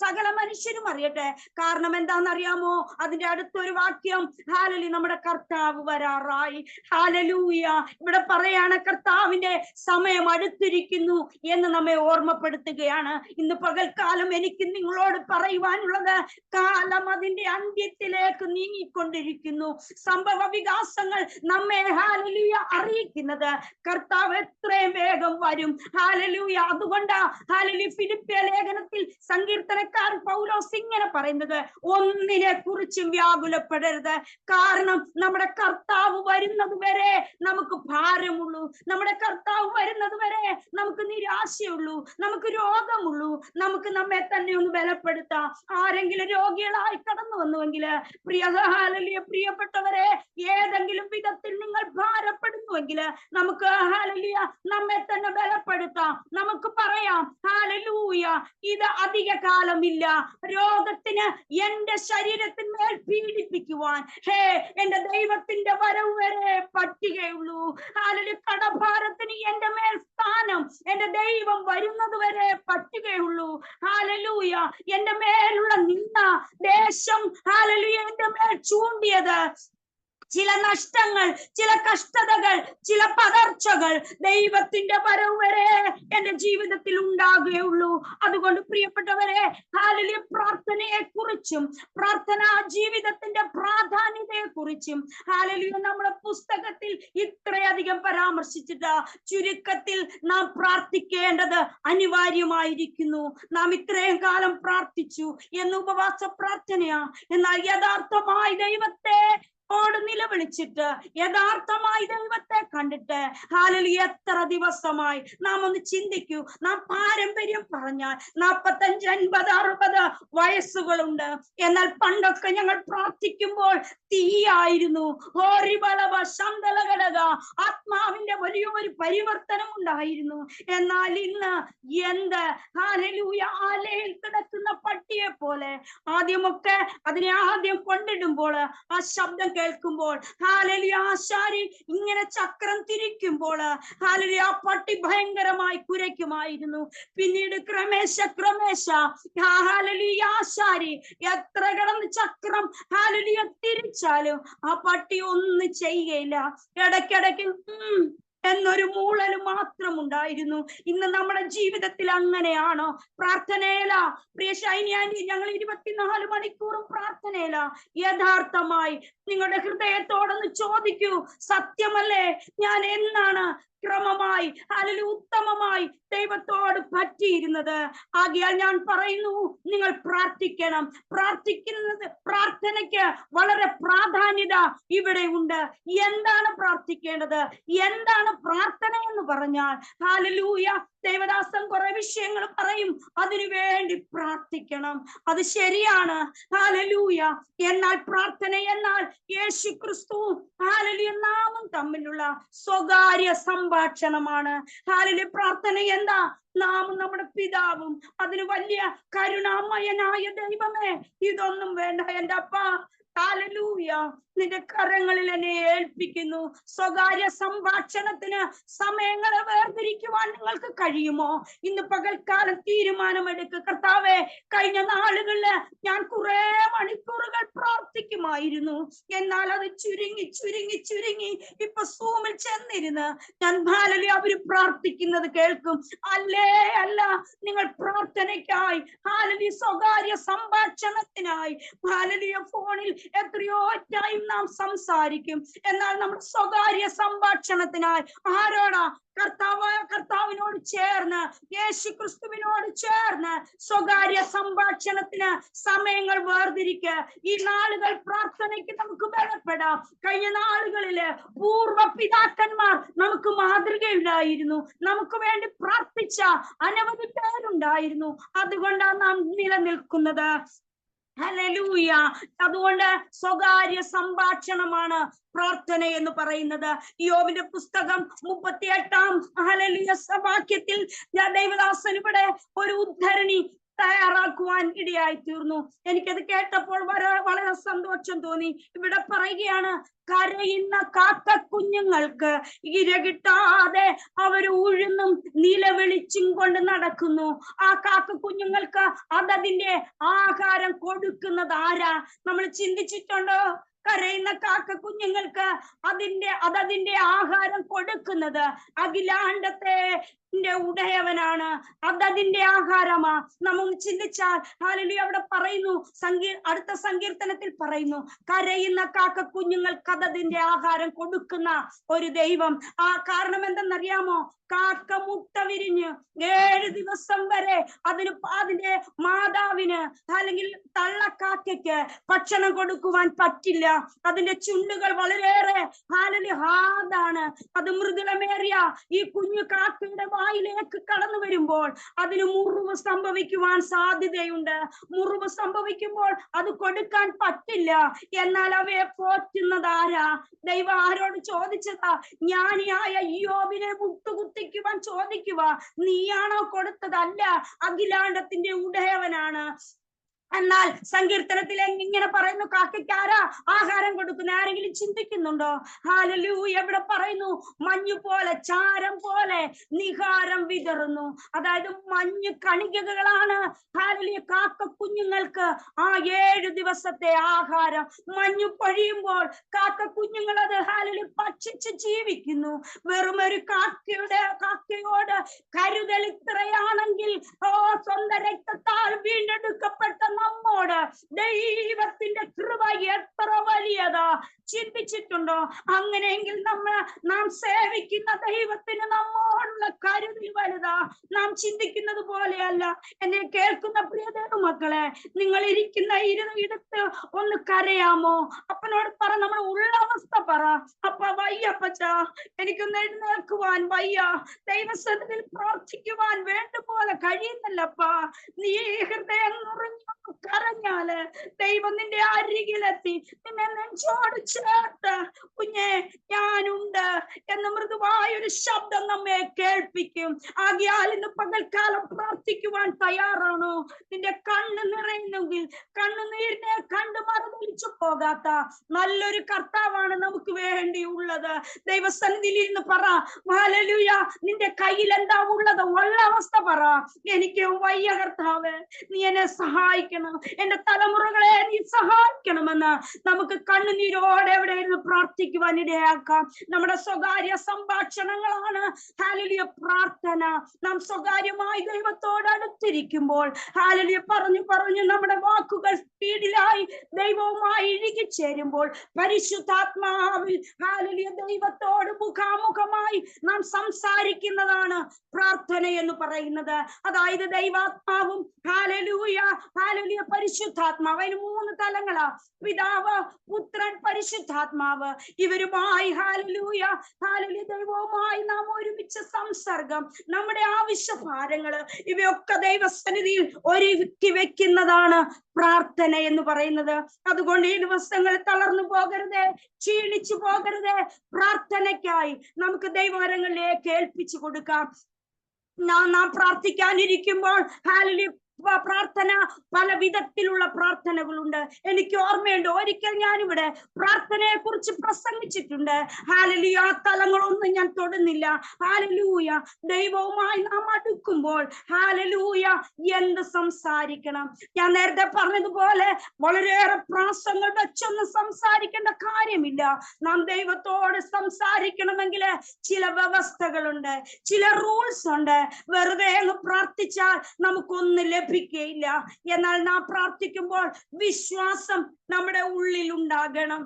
സകല മനുഷ്യരും അറിയട്ടെ. കാരണം എന്താണെന്നറിയാമോ? അതിന്റെ അടുത്തൊരു വാക്യം, ഹല്ലേലൂയ, നമ്മുടെ കർത്താവ് വരാറായി. ഹല്ലേലൂയ. ഇവിടെ പറയാണ്, കർത്താവിന്റെ സമയം അടുത്തിരിക്കുന്നു എന്ന് നമ്മെ ഓർമ്മപ്പെടുത്തുകയാണ്. ഇന്ന് പകൽക്കാലം എനിക്ക് നിങ്ങളോട് പറയുവാനുള്ളത്, കാലം അതിന്റെ അന്ത്യത്തിലേക്ക് നീങ്ങിക്കൊണ്ടിരിക്കുന്നു. സംഭവ വികാസങ്ങൾ നമ്മെ ഹല്ലേലൂയ അറിയിക്കുന്നത് കർത്താവ് എത്രയും വേഗം വരും. ഹല്ലേലൂയ. അതുകൊണ്ടാ ഹല്ലേലൂയ ഫിലിപ്പിയ ലേഖനത്തിൽ സങ്കീർത്തനക്കാരൻ പൗലോസ് ഇങ്ങനെ പറയുന്നത്, ഒന്നിനെ കുറിച്ചും വ്യാകുലപ്പെടരുത്. കാരണം നമ്മുടെ കർത്താവ് വരുന്നത് വരെ നമുക്ക് ഭാരമുള്ളൂ, നമ്മുടെ കർത്താവ് വരുന്നത് വരെ നമുക്ക് നിരാശയുള്ളൂ, നമുക്ക് രോഗമുള്ളൂ. നമുക്ക് നമ്മെ തന്നെ ഒന്ന് ബലപ്പെടുത്താം. ആരെങ്കിലും രോഗികളായി കടന്നു വന്നുവെങ്കിൽ, പ്രിയപ്പെട്ടവരെ, ഏതെങ്കിലും വിധത്തിൽ നിങ്ങൾ ഭാരപ്പെടുന്നുവെങ്കിൽ നമുക്ക് ഹല്ലേലൂയ നമ്മെ തന്നെ ബലപ്പെടുത്താം. നമുക്ക് പറയാം, ഹല്ലേലൂയ, ഇത് അധിക കാലമില്ല രോഗത്തിന് എന്റെ ശരീരത്തിന്മേൽ പീഡിപ്പിക്കുവാൻ. എന്റെ ദൈവത്തിന്റെ വരവ് വരെ പറ്റുകയുള്ളൂ. ഹാലലൂയ. കടഭാരത്തിന് എന്റെ മേൽ സ്ഥാനം എന്റെ ദൈവം വരുന്നത് വരെ പറ്റുകയുള്ളൂ. ഹാലലൂയ. എന്റെ മേലുള്ള നിന്ന ദേശം ഹാലലൂയ എന്റെ മേൽ ചൂണ്ടിയത് ചില നഷ്ടങ്ങൾ, ചില കഷ്ടതകൾ, ചില പകർച്ചകൾ ദൈവത്തിന്റെ വരവ് വരെ എന്റെ ജീവിതത്തിൽ ഉണ്ടാകുകയുള്ളൂ. അതുകൊണ്ട് പ്രിയപ്പെട്ടവരെ, ഹാലലൂയ, പ്രാർത്ഥനയെ കുറിച്ചും പ്രാർത്ഥനാ ജീവിതത്തിന്റെ പ്രാധാന്യതയെ കുറിച്ചും ഹാലലൂയ നമ്മുടെ പുസ്തകത്തിൽ ഇത്രയധികം പരാമർശിച്ചിട്ട് ചുരുക്കത്തിൽ നാം പ്രാർത്ഥിക്കേണ്ടത് അനിവാര്യമായിരിക്കുന്നു. നാം ഇത്രയും കാലം പ്രാർത്ഥിച്ചു എന്ന് ഉപവാസ പ്രാർത്ഥനയാ. എന്നാൽ യഥാർത്ഥമായി ദൈവത്തെ നിലവിളിച്ചിട്ട് യഥാർത്ഥമായി ദൈവത്തെ കണ്ടിട്ട് ഹാലലൂയ എത്ര ദിവസമായി? നാം ഒന്ന് ചിന്തിക്കൂ. നാം പാരമ്പര്യം പറഞ്ഞാൽ 45, 50, 60 വയസ്സുകളുണ്ട്. എന്നാൽ പണ്ടൊക്കെ ഞങ്ങൾ പ്രാർത്ഥിക്കുമ്പോൾ തീയായിരുന്നു. ആത്മാവിന്റെ വലിയൊരു പരിവർത്തനം ഉണ്ടായിരുന്നു. എന്നാൽ ഇന്ന് എന്ത്? ഹാലലൂയ, ആലയിൽ കിടക്കുന്ന പട്ടിയെ പോലെ ആദ്യമൊക്കെ അതിനെ ആദ്യം കൊണ്ടിടുമ്പോൾ ആ ശബ്ദം കേൾക്കുമ്പോൾ ഹാലലൂയ ആശാരി ഇങ്ങനെ ചക്രം തിരിക്കുമ്പോൾ ഹാലലൂയ ആ പട്ടി ഭയങ്കരമായി കുരയ്ക്കുമായിരുന്നു. പിന്നീട് ക്രമേശ ഹാലലൂയ ആശാരി എത്ര കിടന്ന് ചക്രം ഹാലലൂയ തിരിച്ചാലും ആ പട്ടി ഒന്നും ചെയ്യുകയില്ല. ഇടയ്ക്കിടയ്ക്ക് എന്നൊരു മൂളല് മാത്രം ഉണ്ടായിരുന്നു. ഇന്ന് നമ്മുടെ ജീവിതത്തിൽ അങ്ങനെയാണോ? പ്രാർത്ഥനയില പ്രിയ ഷൈനി ആന്റി, ഞങ്ങൾ 24 മണിക്കൂറും പ്രാർത്ഥനയില. യഥാർത്ഥമായി നിങ്ങളുടെ ഹൃദയത്തോടൊന്ന് ചോദിക്കൂ, സത്യമല്ലേ? ഞാൻ എന്നാണ് ക്രമമായി അല്ലെങ്കിൽ ഉത്തമമായി ദൈവത്തോട് പറ്റിയിരുന്നത്? ആകയാൽ ഞാൻ പറയുന്നു, നിങ്ങൾ പ്രാർത്ഥിക്കണം. പ്രാർത്ഥനയ്ക്ക് വളരെ പ്രാധാന്യത ഇവിടെ ഉണ്ട്. എന്താണ് പ്രാർത്ഥിക്കേണ്ടത്? എന്താണ് പ്രാർത്ഥന എന്ന് പറഞ്ഞാൽ ഹല്ലേലൂയ, ദേവദാസൻ കുറെ വിഷയങ്ങൾ പറയും, അതിനു വേണ്ടി പ്രാർത്ഥിക്കണം. അത് ശരിയാണ്. ഹല്ലേലൂയ. എന്നാൽ പ്രാർത്ഥന എന്നാൽ യേശു ക്രിസ്തു ഹല്ലേലൂയ നാമും തമ്മിലുള്ള സ്വകാര്യ സംഭാഷണമാണ്. ഹല്ലേലൂയ. പ്രാർത്ഥന എന്താ? നാമും നമ്മുടെ പിതാവും. അതിന് വലിയ കരുണാമയനായ ദൈവമേ, ഇതൊന്നും വേണ്ട എൻ്റെ അപ്പ, ഹല്ലേലൂയ, നിന്റെ കരങ്ങളിൽ എന്നെ ഏൽപ്പിക്കുന്നു. സ്വകാര്യ സംഭാഷണത്തിന് സമയങ്ങളെ വേർതിരിക്കുവാൻ നിങ്ങൾക്ക് കഴിയുമോ? ഇന്ന് പകൽക്കാലം തീരുമാനമെടുക്കുക. കർത്താവേ, കഴിഞ്ഞ നാളുകളില് ഞാൻ കുറെ മണിക്കൂറുകൾ പ്രാർത്ഥിക്കുമായിരുന്നു. എന്നാൽ അത് ചുരുങ്ങി ഇപ്പൊ സൂമിൽ ചെന്നിരുന്ന് ഞാൻ ഹാലലൂയ അവര് പ്രാർത്ഥിക്കുന്നത് കേൾക്കും. അല്ല, നിങ്ങൾ പ്രാർത്ഥനയ്ക്കായി ഹാലലൂയ സ്വകാര്യ സംഭാഷണത്തിനായി ഹാലലൂയ ഫോണിൽ എത്രയോ ടൈം നാം സംസാരിക്കും. എന്നാൽ നമ്മുടെ സ്വകാര്യ സംഭാഷണത്തിനായി ആരോടാ? കർത്താവിനോട് ചേർന്ന്, യേശു ക്രിസ്തുവിനോട് ചേർന്ന് സ്വകാര്യ സംഭാഷണത്തിന് സമയങ്ങൾ വേർതിരിക്കുക. ഈ നാളുകൾ പ്രാർത്ഥനയ്ക്ക് നമുക്ക് ബലപ്പെടാം. കഴിഞ്ഞ നാളുകളില് പൂർവ്വ പിതാക്കന്മാർ നമുക്ക് മാതൃകയുണ്ടായിരുന്നു. നമുക്ക് വേണ്ടി പ്രാർത്ഥിച്ച അനവധി പേരുണ്ടായിരുന്നു. അതുകൊണ്ടാണ് നാം നിലനിൽക്കുന്നത്. ഹല്ലേലൂയ. അതുകൊണ്ട് സ്വകാര്യ സംഭാഷണമാണ് പ്രാർത്ഥന എന്ന് പറയുന്നത്. യോബിന്റെ പുസ്തകം 38-ാം ഹല്ലേലൂയ വാക്യത്തിൽ ദൈവദാസൻ ഇവിടെ ഒരു ഉദ്ധരണി തയ്യാറാക്കുവാൻ ഇടയായി തീർന്നു. എനിക്കത് കേട്ടപ്പോൾ വളരെ സന്തോഷം തോന്നി. ഇവിടെ പറയുകയാണ്, കരയുന്ന കാക്ക കുഞ്ഞുങ്ങൾക്ക് ഇര കിട്ടാതെ അവർ ഉഴുന്നും നിലവിളിച്ചും കൊണ്ട് നടക്കുന്നു. ആ കാക്ക കുഞ്ഞുങ്ങൾക്ക് അതതിന്റെ ആഹാരം കൊടുക്കുന്നത് ആരാ? നമ്മൾ ചിന്തിച്ചിട്ടുണ്ടോ? കരയുന്ന കാക്ക കുഞ്ഞുങ്ങൾക്ക് അതതിന്റെ ആഹാരം കൊടുക്കുന്നത് അഖിലാണ്ടത്തെ ഉടയവനാണ്. അതതിന്റെ ആഹാരമാ. നമ്മൾ ചിന്തിച്ചാൽ ഹല്ലേലൂയ അവിടെ പറയുന്നു, അടുത്ത സങ്കീർത്തനത്തിൽ പറയുന്നു, കരയുന്ന കാക്ക കുഞ്ഞുങ്ങൾക്ക് അതതിന്റെ ആഹാരം കൊടുക്കുന്ന ഒരു ദൈവം. ആ കാരണം എന്തെന്നറിയാമോ? കാക്ക മുട്ട വിരിഞ്ഞ് 7 ദിവസം വരെ അതിന്റെ മാതാവിന് അല്ലെങ്കിൽ തള്ളക്കാക്കയ്ക്ക് ഭക്ഷണം കൊടുക്കുവാൻ പറ്റില്ല. അതിന്റെ ചുണ്ടുകൾ വളരെയേറെ ഹാർഡാണ്. അത് മൃദുലമേറിയ ഈ കുഞ്ഞു കാക്കയുടെ വായിലേക്ക് കടന്നു വരുമ്പോൾ അതിന് മുറിവ് സംഭവിക്കുവാൻ സാധ്യതയുണ്ട്. മുറിവ് സംഭവിക്കുമ്പോൾ അത് കൊടുക്കാൻ പറ്റില്ല. എന്നാൽ അവയെ പോറ്റുന്നത് ആരാ? ദൈവം ആരോട് ചോദിച്ചതാ? ജ്ഞാനിയായ ഇയ്യോബിനെ മുട്ടുകുത്തിക്കുവാൻ ചോദിക്കുക, നീയാണോ കൊടുത്തതല്ല, അഖിലാണ്ടത്തിന്റെ ഉടയവനാണ്. എന്നാൽ സങ്കീർത്തനത്തിൽ ഇങ്ങനെ പറയുന്നു, കാക്കയ്ക്കാരാ ആഹാരം കൊടുക്കുന്ന? ആരെങ്കിലും ചിന്തിക്കുന്നുണ്ടോ? ഹല്ലേലൂയ. എവിടെ പറയുന്നു? മഞ്ഞു പോലെ, ചാരം പോലെ നിഹാരം വിതറുന്നു. അതായത് മഞ്ഞു കണികകളാണ് ഹല്ലേലൂയ കാക്ക കുഞ്ഞുങ്ങൾക്ക് ആ 7 ദിവസത്തെ ആഹാരം. മഞ്ഞു പൊഴിയുമ്പോൾ കാക്ക കുഞ്ഞുങ്ങൾ അത് ഹല്ലേലൂയ ഭക്ഷിച്ച് ജീവിക്കുന്നു. വെറും ഒരു കാക്കയോട് കരുതൽ ഇത്രയാണെങ്കിൽ, സ്വന്തം രക്തത്താൽ വീണ്ടെടുക്കപ്പെട്ട നമ്മോട് ദൈവത്തിന്റെ കൃപ എത്ര വലിയതാ! ചിന്തിച്ചിട്ടുണ്ടോ? അങ്ങനെയെങ്കിൽ നാം സേവിക്കുന്ന ദൈവത്തിന് നമ്മോടുള്ള കരുതൽ വലുതാ. നാം ചിന്തിക്കുന്നത് പോലെയല്ല. എന്നെ കേൾക്കുന്ന പ്രിയ ദൈവമക്കളെ, നിങ്ങൾ ഇരിക്കുന്ന ഇടത്ത് ഒന്ന് കരയാമോ? അപ്പനോട് പറ, നമ്മുടെ ഉള്ള അവസ്ഥ പറ. അപ്പ വയ്യപ്പച്ച, എനിക്കൊന്ന് എഴുന്നേൽക്കുവാൻ വയ്യ, ദൈവസന്നിധിയിൽ പ്രാർത്ഥിക്കുവാൻ വേണ്ടുപോലെ കഴിയുന്നില്ലപ്പാ. നീ ഹൃദയം നിറഞ്ഞു കരഞ്ഞാല് ദൈവം നിന്റെ അരികിലെത്തി നിന്നെ നെഞ്ചോട് ചേർത്ത് കുഞ്ഞെ ഞാനുണ്ട് എന്ന മൃദുവായൊരു ശബ്ദം നമ്മെ കേൾപ്പിക്കും. ആകയാൽ ഇന്ന് പകൽക്കാലം പ്രാർത്ഥിക്കുവാൻ തയ്യാറാണോ? നിന്റെ കണ്ണ് നിറയുന്നെങ്കിൽ കണ്ണുനീരിനെ കണ്ടു മറുതലിച്ചു പോകാത്ത നല്ലൊരു കർത്താവാണ് നമുക്ക് വേണ്ടിയുള്ളത്. ദൈവസന്നിധിയിൽ ഇരുന്ന് പറ, ഹല്ലേലൂയ. നിന്റെ കയ്യിൽ എന്താ ഉള്ളത്? ഉള്ള അവസ്ഥ പറ. എനിക്ക് വയ്യ കർത്താവേ, നീ എന്നെ സഹായിക്കണം, എന്റെ തലമുറകളെ നീ സഹായിക്കണമെന്ന് നമുക്ക് കണ്ണുനീരോടെ എവിടെ ഇരുന്ന് പ്രാർത്ഥിക്കുവാൻ ഇടയാക്കാം. നമ്മുടെ സ്വകാര്യ സംഭാഷണങ്ങളാണ് ഹല്ലേലൂയ പ്രാർത്ഥന. നാം സ്വകാര്യമായി ദൈവത്തോട് അടുത്തിരിക്കുമ്പോൾ ഹല്ലേലൂയ പറഞ്ഞു നമ്മുടെ വാക്കുകൾ സ്പീഡിലായി ദൈവവുമായി ഇഴുകിച്ചേരുമ്പോൾ പരിശുദ്ധാത്മാവിൽ ഹല്ലേലൂയ ദൈവത്തോട് മുഖാമുഖമായി നാം സംസാരിക്കുന്നതാണ് പ്രാർത്ഥന എന്ന് പറയുന്നത്. അതായത് ദൈവാത്മാവും ഹല്ലേലൂയ പരിശുദ്ധാത്മാവ്, അതിന് 3 തലങ്ങളാ: പിതാവ്, പുത്രൻ, പരിശുദ്ധാത്മാവ്. ഇവരുമായി ഹല്ലേലൂയ ദൈവവുമായി നാം ഒരുമിച്ച സംസർഗം, നമ്മുടെ ആവശ്യഭാരങ്ങള്, ഇവയൊക്കെ ദൈവസന്നിധിയിൽ ഒരുക്കി വെക്കുന്നതാണ് പ്രാർത്ഥന എന്ന് പറയുന്നത്. അതുകൊണ്ട് ഈ ദിവസങ്ങൾ തളർന്നു പോകരുതേ, ക്ഷീണിച്ചു പോകരുതേ. പ്രാർത്ഥനയ്ക്കായി നമുക്ക് ദൈവകരങ്ങളിലേക്ക് ഏൽപ്പിച്ചു കൊടുക്കാം. നാം പ്രാർത്ഥിക്കാനിരിക്കുമ്പോൾ ഹല്ലേലൂയ പ്രാർത്ഥന പല വിധത്തിലുള്ള പ്രാർത്ഥനകളുണ്ട്. എനിക്ക് ഓർമ്മയുണ്ട്, ഒരിക്കൽ ഞാനിവിടെ പ്രാർത്ഥനയെ കുറിച്ച് പ്രസംഗിച്ചിട്ടുണ്ട്. ഹല്ലേലൂയ. ആ തലങ്ങളൊന്നും ഞാൻ തൊടുന്നില്ല. ഹല്ലേലൂയ. ദൈവവുമായി നാം അടുക്കുമ്പോൾ ഹല്ലേലൂയ എന്ത് സംസാരിക്കണം? ഞാൻ നേരത്തെ പറഞ്ഞതുപോലെ വളരെയേറെ പ്രാസങ്ങൾ വെച്ചൊന്നും സംസാരിക്കേണ്ട കാര്യമില്ല. നാം ദൈവത്തോട് സംസാരിക്കണമെങ്കിൽ ചില വ്യവസ്ഥകളുണ്ട്, ചില റൂൾസ് ഉണ്ട്. വെറുതെ പ്രാർത്ഥിച്ചാൽ നമുക്കൊന്നും ലഭിക്കുകയില്ല. എന്നാൽ നാം പ്രാർത്ഥിക്കുമ്പോൾ വിശ്വാസം നമ്മുടെ ഉള്ളിൽ ഉണ്ടാകണം.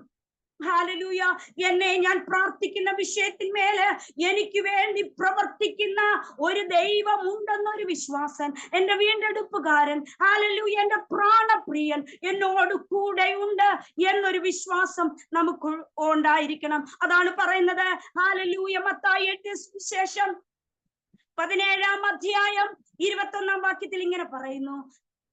ഹല്ലേലൂയ. എന്നെ ഞാൻ പ്രാർത്ഥിക്കുന്ന വിഷയത്തിന്മേല് എനിക്ക് വേണ്ടി പ്രവർത്തിക്കുന്ന ഒരു ദൈവം ഉണ്ടെന്നൊരു വിശ്വാസം, എന്റെ വീണ്ടെടുപ്പുകാരൻ ഹല്ലേലൂയ എന്റെ പ്രാണപ്രിയൻ എന്നോട് കൂടെയുണ്ട് എന്നൊരു വിശ്വാസം നമുക്ക് ഉണ്ടായിരിക്കണം. അതാണ് പറയുന്നത് ഹല്ലേലൂയ മത്തായി 8 സുവിശേഷം 17-ാം അധ്യായം 21-ാം വാക്യത്തിൽ ഇങ്ങനെ പറയുന്നു,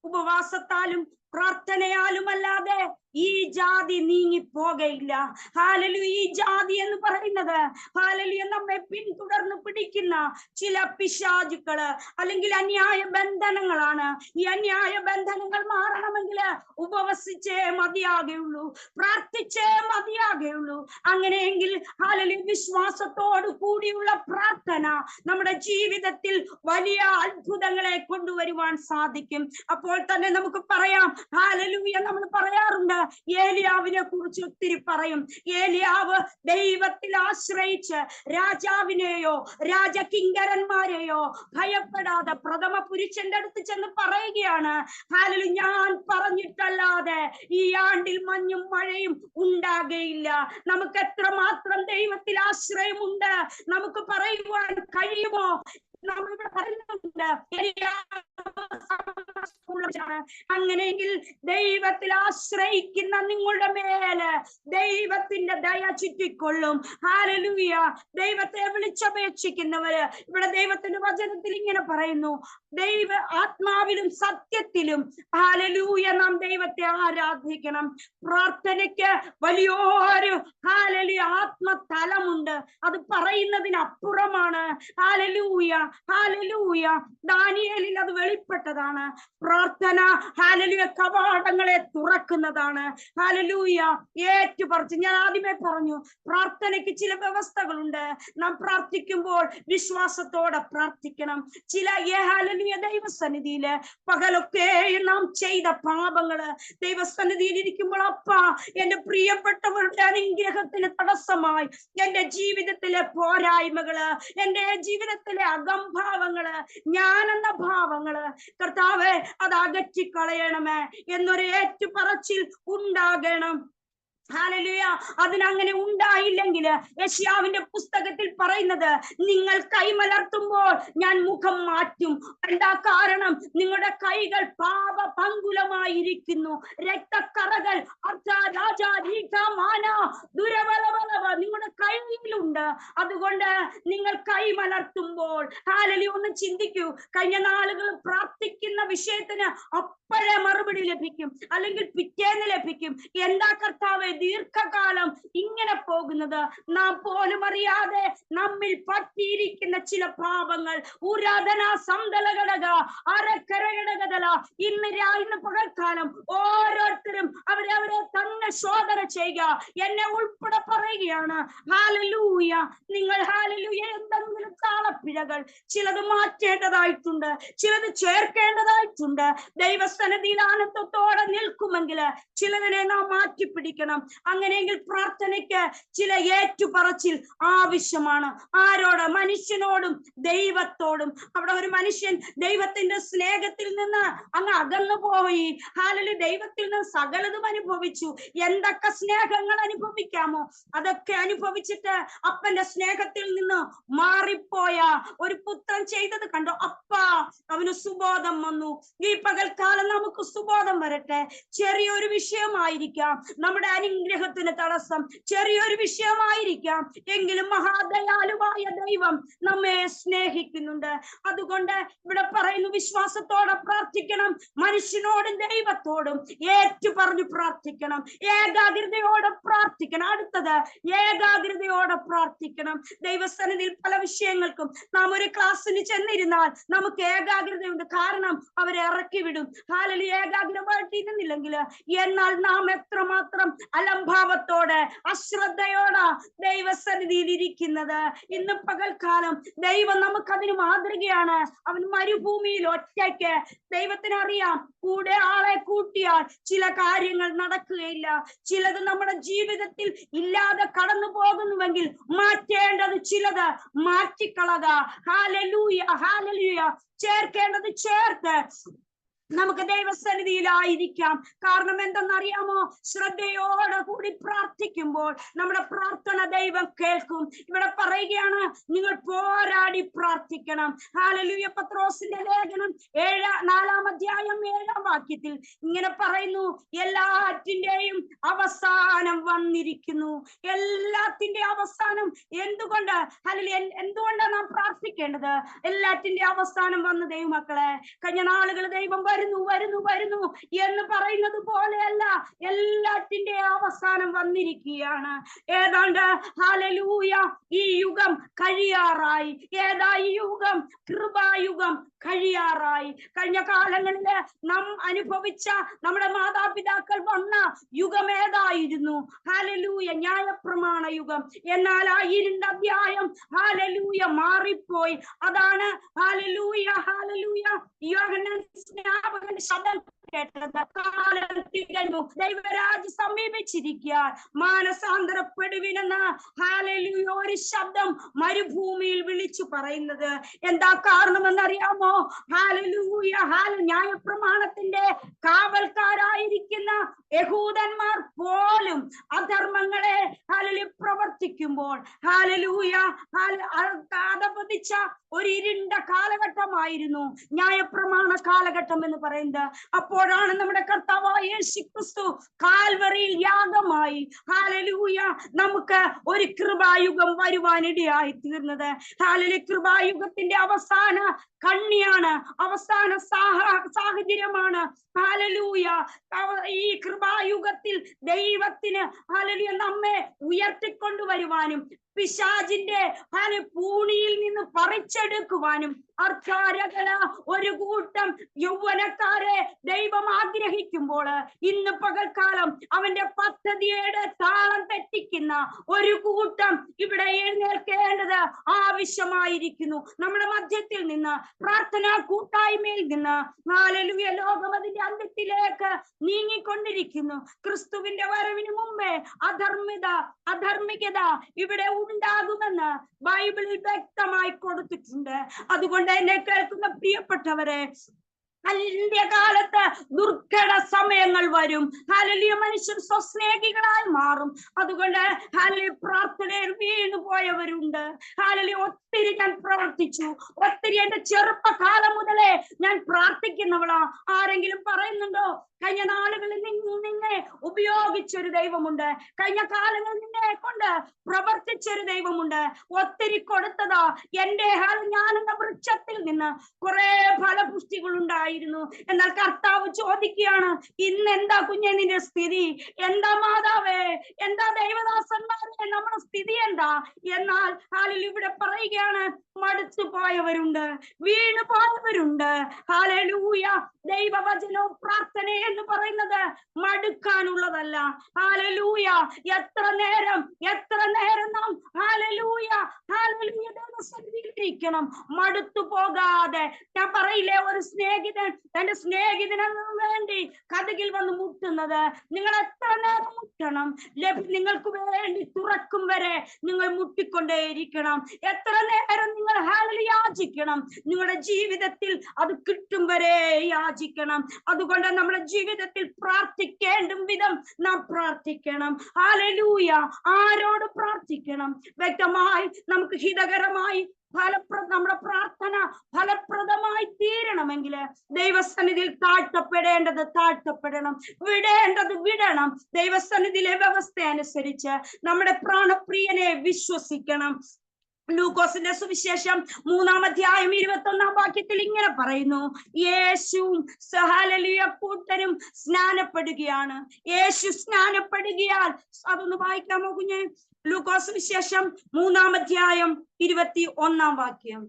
ഉപവാസത്താലും പ്രാർത്ഥനയാലും അല്ലാതെ ഈ ജാതി നീങ്ങിപ്പോകയില്ല. ഹല്ലേലൂയ. ഈ ജാതി എന്ന് പറയുന്നത് ഹല്ലേലൂയ നമ്മെ പിന്തുടർന്ന് പിടിക്കുന്ന ചില പിശാചുക്കള് അല്ലെങ്കിൽ അന്യായ ബന്ധനങ്ങളാണ്. ഈ അന്യായ ബന്ധനങ്ങൾ മാറണമെങ്കിൽ ഉപവസിച്ചേ മതിയാകുള്ളൂ, പ്രാർത്ഥിച്ചേ മതിയാകുള്ളൂ. അങ്ങനെയെങ്കിൽ ഹല്ലേലൂയ വിശ്വാസത്തോടു കൂടിയുള്ള പ്രാർത്ഥന നമ്മുടെ ജീവിതത്തിൽ വലിയ അത്ഭുതങ്ങളെ കൊണ്ടുവരുവാൻ സാധിക്കും. അപ്പോൾ തന്നെ നമുക്ക് പറയാം ഹല്ലേലൂയ. നമ്മൾ പറയാറുണ്ട്, ഏലിയാവിനെ കുറിച്ച് ഒത്തിരി പറയും. ഏലിയാവ് ദൈവത്തിൽ ആശ്രയിച്ച് രാജാവിനെയോ രാജകിങ്കരന്മാരെയോ ഭയപ്പെടാതെ പ്രഥമ പുരുഷന്റെ അടുത്ത് ചെന്ന് പറയുകയാണ്, ഹല്ലേലൂയ ഞാൻ പറഞ്ഞിട്ടല്ലാതെ ഈ ആണ്ടിൽ മഞ്ഞും മഴയും ഉണ്ടാകുകയില്ല. നമുക്ക് എത്രമാത്രം ദൈവത്തിൽ ആശ്രയമുണ്ട് നമുക്ക് പറയുവാൻ കഴിയുമോ? നമ്മളിവിടെ പറയുന്നുണ്ട് അങ്ങനെയെങ്കിൽ ദൈവ ദൈവത്തിൽ ആശ്രയിക്കുന്ന നിങ്ങളുടെ മേല് ദൈവത്തിന്റെ ദയ ചുറ്റിക്കൊള്ളും. ഹല്ലേലൂയ. ദൈവത്തെ വിളിച്ചപേക്ഷിക്കുന്നവര്, ഇവിടെ ദൈവത്തിന്റെ വചനത്തിൽ ഇങ്ങനെ പറയുന്നു, ദൈവ ആത്മാവിലും സത്യത്തിലും ഹല്ലേലൂയ നാം ദൈവത്തെ ആരാധിക്കണം. പ്രാർത്ഥനയ്ക്ക് വലിയൊരു ഹല്ലേലൂയ ആത്മതലമുണ്ട്. അത് പറയുന്നതിനപ്പുറമാണ്. Hallelujah, hallelujah. ദാനിയേലിൽ അത് വെളിപ്പെട്ടതാണ്. പ്രാർത്ഥന ഹല്ലേലൂയ കവാടങ്ങളെ തുറക്കുന്നതാണ്. ഹല്ലേലൂയ. ഏറ്റുപറച്ച് ഞാൻ ആദ്യമേ പറഞ്ഞു, പ്രാർത്ഥനയ്ക്ക് ചില വ്യവസ്ഥകളുണ്ട്. നാം പ്രാർത്ഥിക്കുമ്പോൾ വിശ്വാസത്തോടെ പ്രാർത്ഥിക്കണം. ചില ഹല്ലേലൂയ ദൈവസന്നിധിയില് പകലൊക്കെയും നാം ചെയ്ത പാപങ്ങള് ദൈവസന്നിധിയിൽ ഇരിക്കുമ്പോൾ, അപ്പാ എന്റെ പ്രിയപ്പെട്ടവരുടെ അനുഗ്രഹത്തിന് തടസ്സമായി എന്റെ ജീവിതത്തിലെ പോരായ്മകള്, എന്റെ ജീവിതത്തിലെ അകംഭാവങ്ങള്, ഞാനെന്ന ഭാവങ്ങള് കർത്താവേ അത് അകറ്റിക്കളയണമേ എന്നൊരു ഏറ്റുപറച്ചിൽ ഉണ്ടാകണം. ഹല്ലേലൂയ. അതിനങ്ങനെ ഉണ്ടായില്ലെങ്കിൽ യെശയ്യാവിന്റെ പുസ്തകത്തിൽ പറയുന്നത്, നിങ്ങൾ കൈമലർത്തുമ്പോൾ ഞാൻ മുഖം മാറ്റും. എന്താ കാരണം? നിങ്ങളുടെ കൈകൾ പാപപങ്കുലമായിരിക്കുന്നു. രക്തക്കറകൾ നിങ്ങളുടെ കൈയിലുണ്ട്. അതുകൊണ്ട് നിങ്ങൾ കൈമലർത്തുമ്പോൾ ഹല്ലേലൂയ ഒന്ന് ചിന്തിക്കൂ. കഴിഞ്ഞ നാളുകൾ പ്രാർത്ഥിക്കുന്ന വിഷയത്തിന് അപ്പോഴേ മറുപടി ലഭിക്കും, അല്ലെങ്കിൽ പിറ്റേന്ന് ലഭിക്കും. എന്താ കർത്താവേ ദീർഘകാലം ഇങ്ങനെ പോകുന്നത്? നാം പോലും അറിയാതെ നമ്മിൽ പറ്റിയിരിക്കുന്ന ചില പാപങ്ങൾ ഇന്ന് പകൽക്കാലം ഓരോരുത്തരും അവരെ തന്നെ ശോധന ചെയ്യുക. എന്നെ ഉൾപ്പെടെ പറയുകയാണ്. ഹല്ലേലൂയ. നിങ്ങൾ ഹല്ലേലൂയ എന്തെങ്കിലും താളപ്പിഴകൾ ചിലത് മാറ്റേണ്ടതായിട്ടുണ്ട്, ചിലത് ചേർക്കേണ്ടതായിട്ടുണ്ട്. ദൈവസന്നിധിയിൽ ആനന്ദത്തോടെ നിൽക്കുമെങ്കിൽ ചിലതിനെ നാം മാറ്റിപ്പിടിക്കണം. അങ്ങനെയെങ്കിൽ പ്രാർത്ഥനയ്ക്ക് ചില ഏറ്റുപറച്ചിൽ ആവശ്യമാണ്. ആരോട്? മനുഷ്യനോടും ദൈവത്തോടും. അവിടെ ഒരു മനുഷ്യൻ ദൈവത്തിന്റെ സ്നേഹത്തിൽ നിന്ന് അങ്ങ് അകന്നു പോയി. ഹല്ലേലൂയ. ദൈവത്തിൽ നിന്ന് സകലതും അനുഭവിച്ചു. എന്തൊക്കെ സ്നേഹങ്ങൾ അനുഭവിക്കാമോ അതൊക്കെ അനുഭവിച്ചിട്ട് അപ്പന്റെ സ്നേഹത്തിൽ നിന്ന് മാറിപ്പോയ ഒരു പുത്രൻ ചെയ്തത് കണ്ടോ? അപ്പാ അവന് സുബോധം വന്നു. ഈ പകൽക്കാലം നമുക്ക് സുബോധം വരട്ടെ. ചെറിയൊരു വിഷയമായിരിക്കാം നമ്മുടെ അനുഗ്രഹത്തിന് തടസ്സം, ചെറിയൊരു വിഷയമായിരിക്കാം, എങ്കിലും മഹാദയാലുവായ ദൈവം നമ്മെ സ്നേഹിക്കുന്നുണ്ട്. അതുകൊണ്ട് ഇവിടെ പറയുന്നു, വിശ്വാസത്തോടെ പ്രാർത്ഥിക്കണം. മനുഷ്യനോടും ദൈവത്തോടും ഏറ്റുപറഞ്ഞു പ്രാർത്ഥിക്കണം. ഏകാഗ്രതയോടെ പ്രാർത്ഥിക്കണം. അടുത്തത് ഏകാഗ്രതയോടെ പ്രാർത്ഥിക്കണം. ദൈവസന്നിധിയിൽ പല വിഷയങ്ങൾക്കും നാം ഒരു ക്ലാസ്സിന് ചെന്നിരുന്നാൽ നമുക്ക് ഏകാഗ്രതയുണ്ട്. കാരണം അവരെ ഇറക്കി വിടും. ഹല്ലേലൂയ. ഏകാഗ്രമായിട്ട് ഇരുന്നില്ലെങ്കിൽ എന്നാൽ നാം എത്രമാത്രം അലംഭാവത്തോടെ അശ്രദ്ധയോടെ ദൈവസന്നിധിയിൽ ഇരിക്കുന്നത്. ഇന്ന് പകൽക്കാലം ദൈവം നമുക്കതിന് മാതൃകയാണ്. അവൻ മരുഭൂമിയിൽ ഒറ്റയ്ക്ക്, ദൈവത്തിന് അറിയാം കൂടെ ആളെ കൂട്ടിയാൽ ചില കാര്യങ്ങൾ നടക്കുകയില്ല. ചിലത് നമ്മുടെ ജീവിതത്തിൽ ഇല്ലാതെ കടന്നു പോകുന്നുവെങ്കിൽ മാറ്റേണ്ടത് ചിലത് മാറ്റിക്കളക. Hallelujah, hallelujah. ചേർക്കേണ്ടത് ചേർത്ത് നമുക്ക് ദൈവസന്നിധിയിലായിരിക്കാം. കാരണം എന്തെന്നറിയാമോ? ശ്രദ്ധയോടെ കൂടി പ്രാർത്ഥിക്കുമ്പോൾ നമ്മുടെ പ്രാർത്ഥന ദൈവം കേൾക്കും. ഇവിടെ പറയുകയാണ്, നിങ്ങൾ പോരാടി പ്രാർത്ഥിക്കണം. ഹല്ലേലൂയ. പത്രോസിന്റെ ലേഖനം 4-ാം അധ്യായം 7-ാം വാക്യത്തിൽ ഇങ്ങനെ പറയുന്നു, എല്ലാറ്റിന്റെയും അവസാനം വന്നിരിക്കുന്നു. എല്ലാത്തിന്റെ അവസാനം. എന്തുകൊണ്ട്? ഹല്ലേലൂയ. എന്തുകൊണ്ടാണ് നാം പ്രാർത്ഥിക്കേണ്ടത്? എല്ലാറ്റിന്റെ അവസാനം വന്ന ദൈവമക്കളെ, കഴിഞ്ഞ നാളുകൾ ദൈവം വരുന്നു എന്ന് പറയുന്നത് പോലെയല്ല, എല്ലാറ്റിന്റെ അവസാനം വന്നിരിക്കുകയാണ്. ഏതാണ്ട് ഹല്ലേലൂയ ഈ യുഗം കഴിയാറായി. ഏതാ ഈ യുഗം? കൃപായുഗം കഴിയാറായി. കഴിഞ്ഞ കാലങ്ങളില് നാം അനുഭവിച്ച നമ്മുടെ മാതാപിതാക്കൾ വന്ന യുഗം ഏതായിരുന്നു? ഹല്ലേലൂയ ന്യായപ്രമാണ യുഗം. എന്നാൽ ആ ഇരുണ്ട അധ്യായം ഹല്ലേലൂയ മാറിപ്പോയി. അതാണ് ഹല്ലേലൂയ, ഹല്ലേലൂയ യോഹന്നാൻ സ്നാപകന്റെ ശബ്ദം കേട്ടത്. കാലം തികഞ്ഞു, ദൈവരാജ് സമീപിച്ചിരിക്കുക, മാനസാന്തരപ്പെടുവിനെന്ന് ഹല്ലേലൂയ ഒരു ശബ്ദം മരുഭൂമിയിൽ വിളിച്ചു പറയുന്നത്. എന്താ കാരണമെന്നറിയാമോ? ഹല്ലേലൂയ, ന്യായപ്രമാണത്തിന്റെ കാവൽക്കാരായിരിക്കുന്ന യഹൂദന്മാർ പോലും അധർമ്മങ്ങളെ ഹല്ലേലൂയ പ്രവർത്തിക്കുമ്പോൾ ഹല്ലേലൂയ അധപതിച്ച ഒരു ഇരുണ്ട കാലഘട്ടമായിരുന്നു ന്യായപ്രമാണ കാലഘട്ടം എന്ന് പറയുന്നത്. അപ്പോൾ അപ്പോഴാണ് നമ്മുടെ കർത്താവായ യേശുക്രിസ്തു കാൽവറിയിൽ യാഗമായി ഹല്ലേലൂയ നമുക്ക് ഒരു കൃപായുഗം വരുവാനിടയായി തീർന്നത്. ഹല്ലേലൂയ കൃപായുഗത്തിന്റെ അവസാന കണ്ണിയാണ്, അവസാന സാഹചര്യമാണ്. ഹല്ലേലൂയ ഈ കൃപായുഗത്തിൽ ദൈവത്തിന് ഹല്ലേലൂയ നമ്മെ ഉയർത്തിക്കൊണ്ടുവരുവാനും പിശാചിന്റെ പൂണിയിൽ നിന്ന് പറിച്ചെടുക്കുവാനും അർത്ഥാരകന ഒരു കൂട്ടം യൗവനക്കാരെ ദൈവം ആഗ്രഹിക്കുമ്പോൾ ഇന്ന് പകൽക്കാലം അവന്റെ പദ്ധതിയുടെ താളം തെറ്റിക്കുന്ന ഒരു കൂട്ടം ഇവിടെ എഴുന്നേൽക്കേണ്ടത് ആവശ്യമായിരിക്കുന്നു. നമ്മുടെ മധ്യത്തിൽ നിന്ന് പ്രാർത്ഥനാ കൂട്ടായ്മയിൽ നിന്ന് ഹല്ലേലൂയ ലോകം അതിന്റെ അന്ത്യത്തിലേക്ക് നീങ്ങിക്കൊണ്ടിരിക്കുന്നു. ക്രിസ്തുവിന്റെ വരവിന് മുമ്പേ അധർമ്മികത ഇവിടെ ഉണ്ടാകുമെന്ന് ബൈബിളിൽ വ്യക്തമായി കൊടുത്തിട്ടുണ്ട്. അതുകൊണ്ട് എന്നെ കേൾക്കുന്ന പ്രിയപ്പെട്ടവരെ, അന്ത്യകാലത്ത് ദുർഘട സമയങ്ങൾ വരും. ഹല്ലേലൂയ മനുഷ്യർ സ്വസ്നേഹികളായി മാറും. അതുകൊണ്ട് ഹല്ലേലൂയ പ്രാർത്ഥനയിൽ വീണു പോയവരുണ്ട്. ഹല്ലേലൂയ ഒത്തിരി ഞാൻ പ്രവർത്തിച്ചു, ഒത്തിരി എന്റെ ചെറുപ്പകാലം മുതലേ ഞാൻ പ്രാർത്ഥിക്കുന്നവളാ. ആരെങ്കിലും പറയുന്നുണ്ടോ കഴിഞ്ഞ നാളുകളിൽ നിന്നെ ഉപയോഗിച്ചൊരു ദൈവമുണ്ട്, കഴിഞ്ഞ കാലങ്ങളിൽ നിന്നെ കൊണ്ട് പ്രവർത്തിച്ചൊരു ദൈവമുണ്ട്, ഒത്തിരി കൊടുത്തതാ എന്റെ ഞാനെന്ന വൃക്ഷത്തിൽ നിന്ന് കുറെ ഫലപുഷ്ടികൾ ഉണ്ടായിരുന്നു. എന്നാൽ കർത്താവ് ചോദിക്കുകയാണ്, ഇന്ന് എന്താ കുഞ്ഞെ നിന്റെ സ്ഥിതി? എന്താ മാതാവേ, എന്താ ദൈവദാസന്മാരെ നമ്മുടെ സ്ഥിതി എന്താ? എന്നാൽ ഇവിടെ പറയുകയാണ്, മടുത്തു പോയവരുണ്ട്, വീണു പോയവരുണ്ട്. ഹല്ലേലൂയ ദൈവവചനവും പ്രാർത്ഥന എന്ന് പറയുന്നത് മടുക്കാനുള്ളതല്ല. ഹല്ലേലൂയ എത്ര നേരം നാം ഹല്ലേലൂയ ദൈവസന്നിധിയിലിരിക്കണം, മടുത്തു പോകാതെ. ഞാൻ പറയില്ലേ, ഒരു സ്നേഹിതൻ തന്റെ സ്നേഹിതന് വേണ്ടി കതകിൽ വന്ന് മുട്ടുന്നത്. നിങ്ങൾ എത്ര നേരം മുട്ടണം? നിങ്ങൾക്ക് വേണ്ടി തുറക്കും വരെ നിങ്ങൾ മുട്ടിക്കൊണ്ടേയിരിക്കണം. എത്ര നേരം നിങ്ങൾ ഹല്ലേലൂയ യാചിക്കണം? നിങ്ങളുടെ ജീവിതത്തിൽ അത് കിട്ടും വരെ യാചിക്കണം. അതുകൊണ്ട് നമ്മുടെ ജീവിതത്തിൽ പ്രാർത്ഥിക്കേണ്ട വിധം നാം പ്രാർത്ഥിക്കണം. ഹല്ലേലൂയ ആരോട് പ്രാർത്ഥിക്കണം? വ്യക്തമായി നമുക്ക് ഹിതകരമായി നമ്മുടെ പ്രാർത്ഥന ഫലപ്രദമായി തീരണമെങ്കിൽ ദൈവസന്നിധിയിൽ താഴ്ത്തപ്പെടേണ്ടത് താഴ്ത്തപ്പെടണം, വിടേണ്ടത് വിടണം. ദൈവസന്നിധിയിലെ വ്യവസ്ഥ അനുസരിച്ച് നമ്മുടെ പ്രാണപ്രിയനെ വിശ്വസിക്കണം. ലൂക്കോസിന്റെ സുവിശേഷം 3-ാം അധ്യായം 21-ാം വാക്യത്തിൽ ഇങ്ങനെ പറയുന്നു, യേശുവും ഹല്ലേലൂയ കൂട്ടരും സ്നാനപ്പെടുകയാണ്. യേശു സ്നാനപ്പെടുകയാൽ, അതൊന്ന് വായിക്കാമോ കുഞ്ഞെ? ലൂക്കോസ് വിശേഷം 3-ാം അധ്യായം 21-ാം വാക്യം.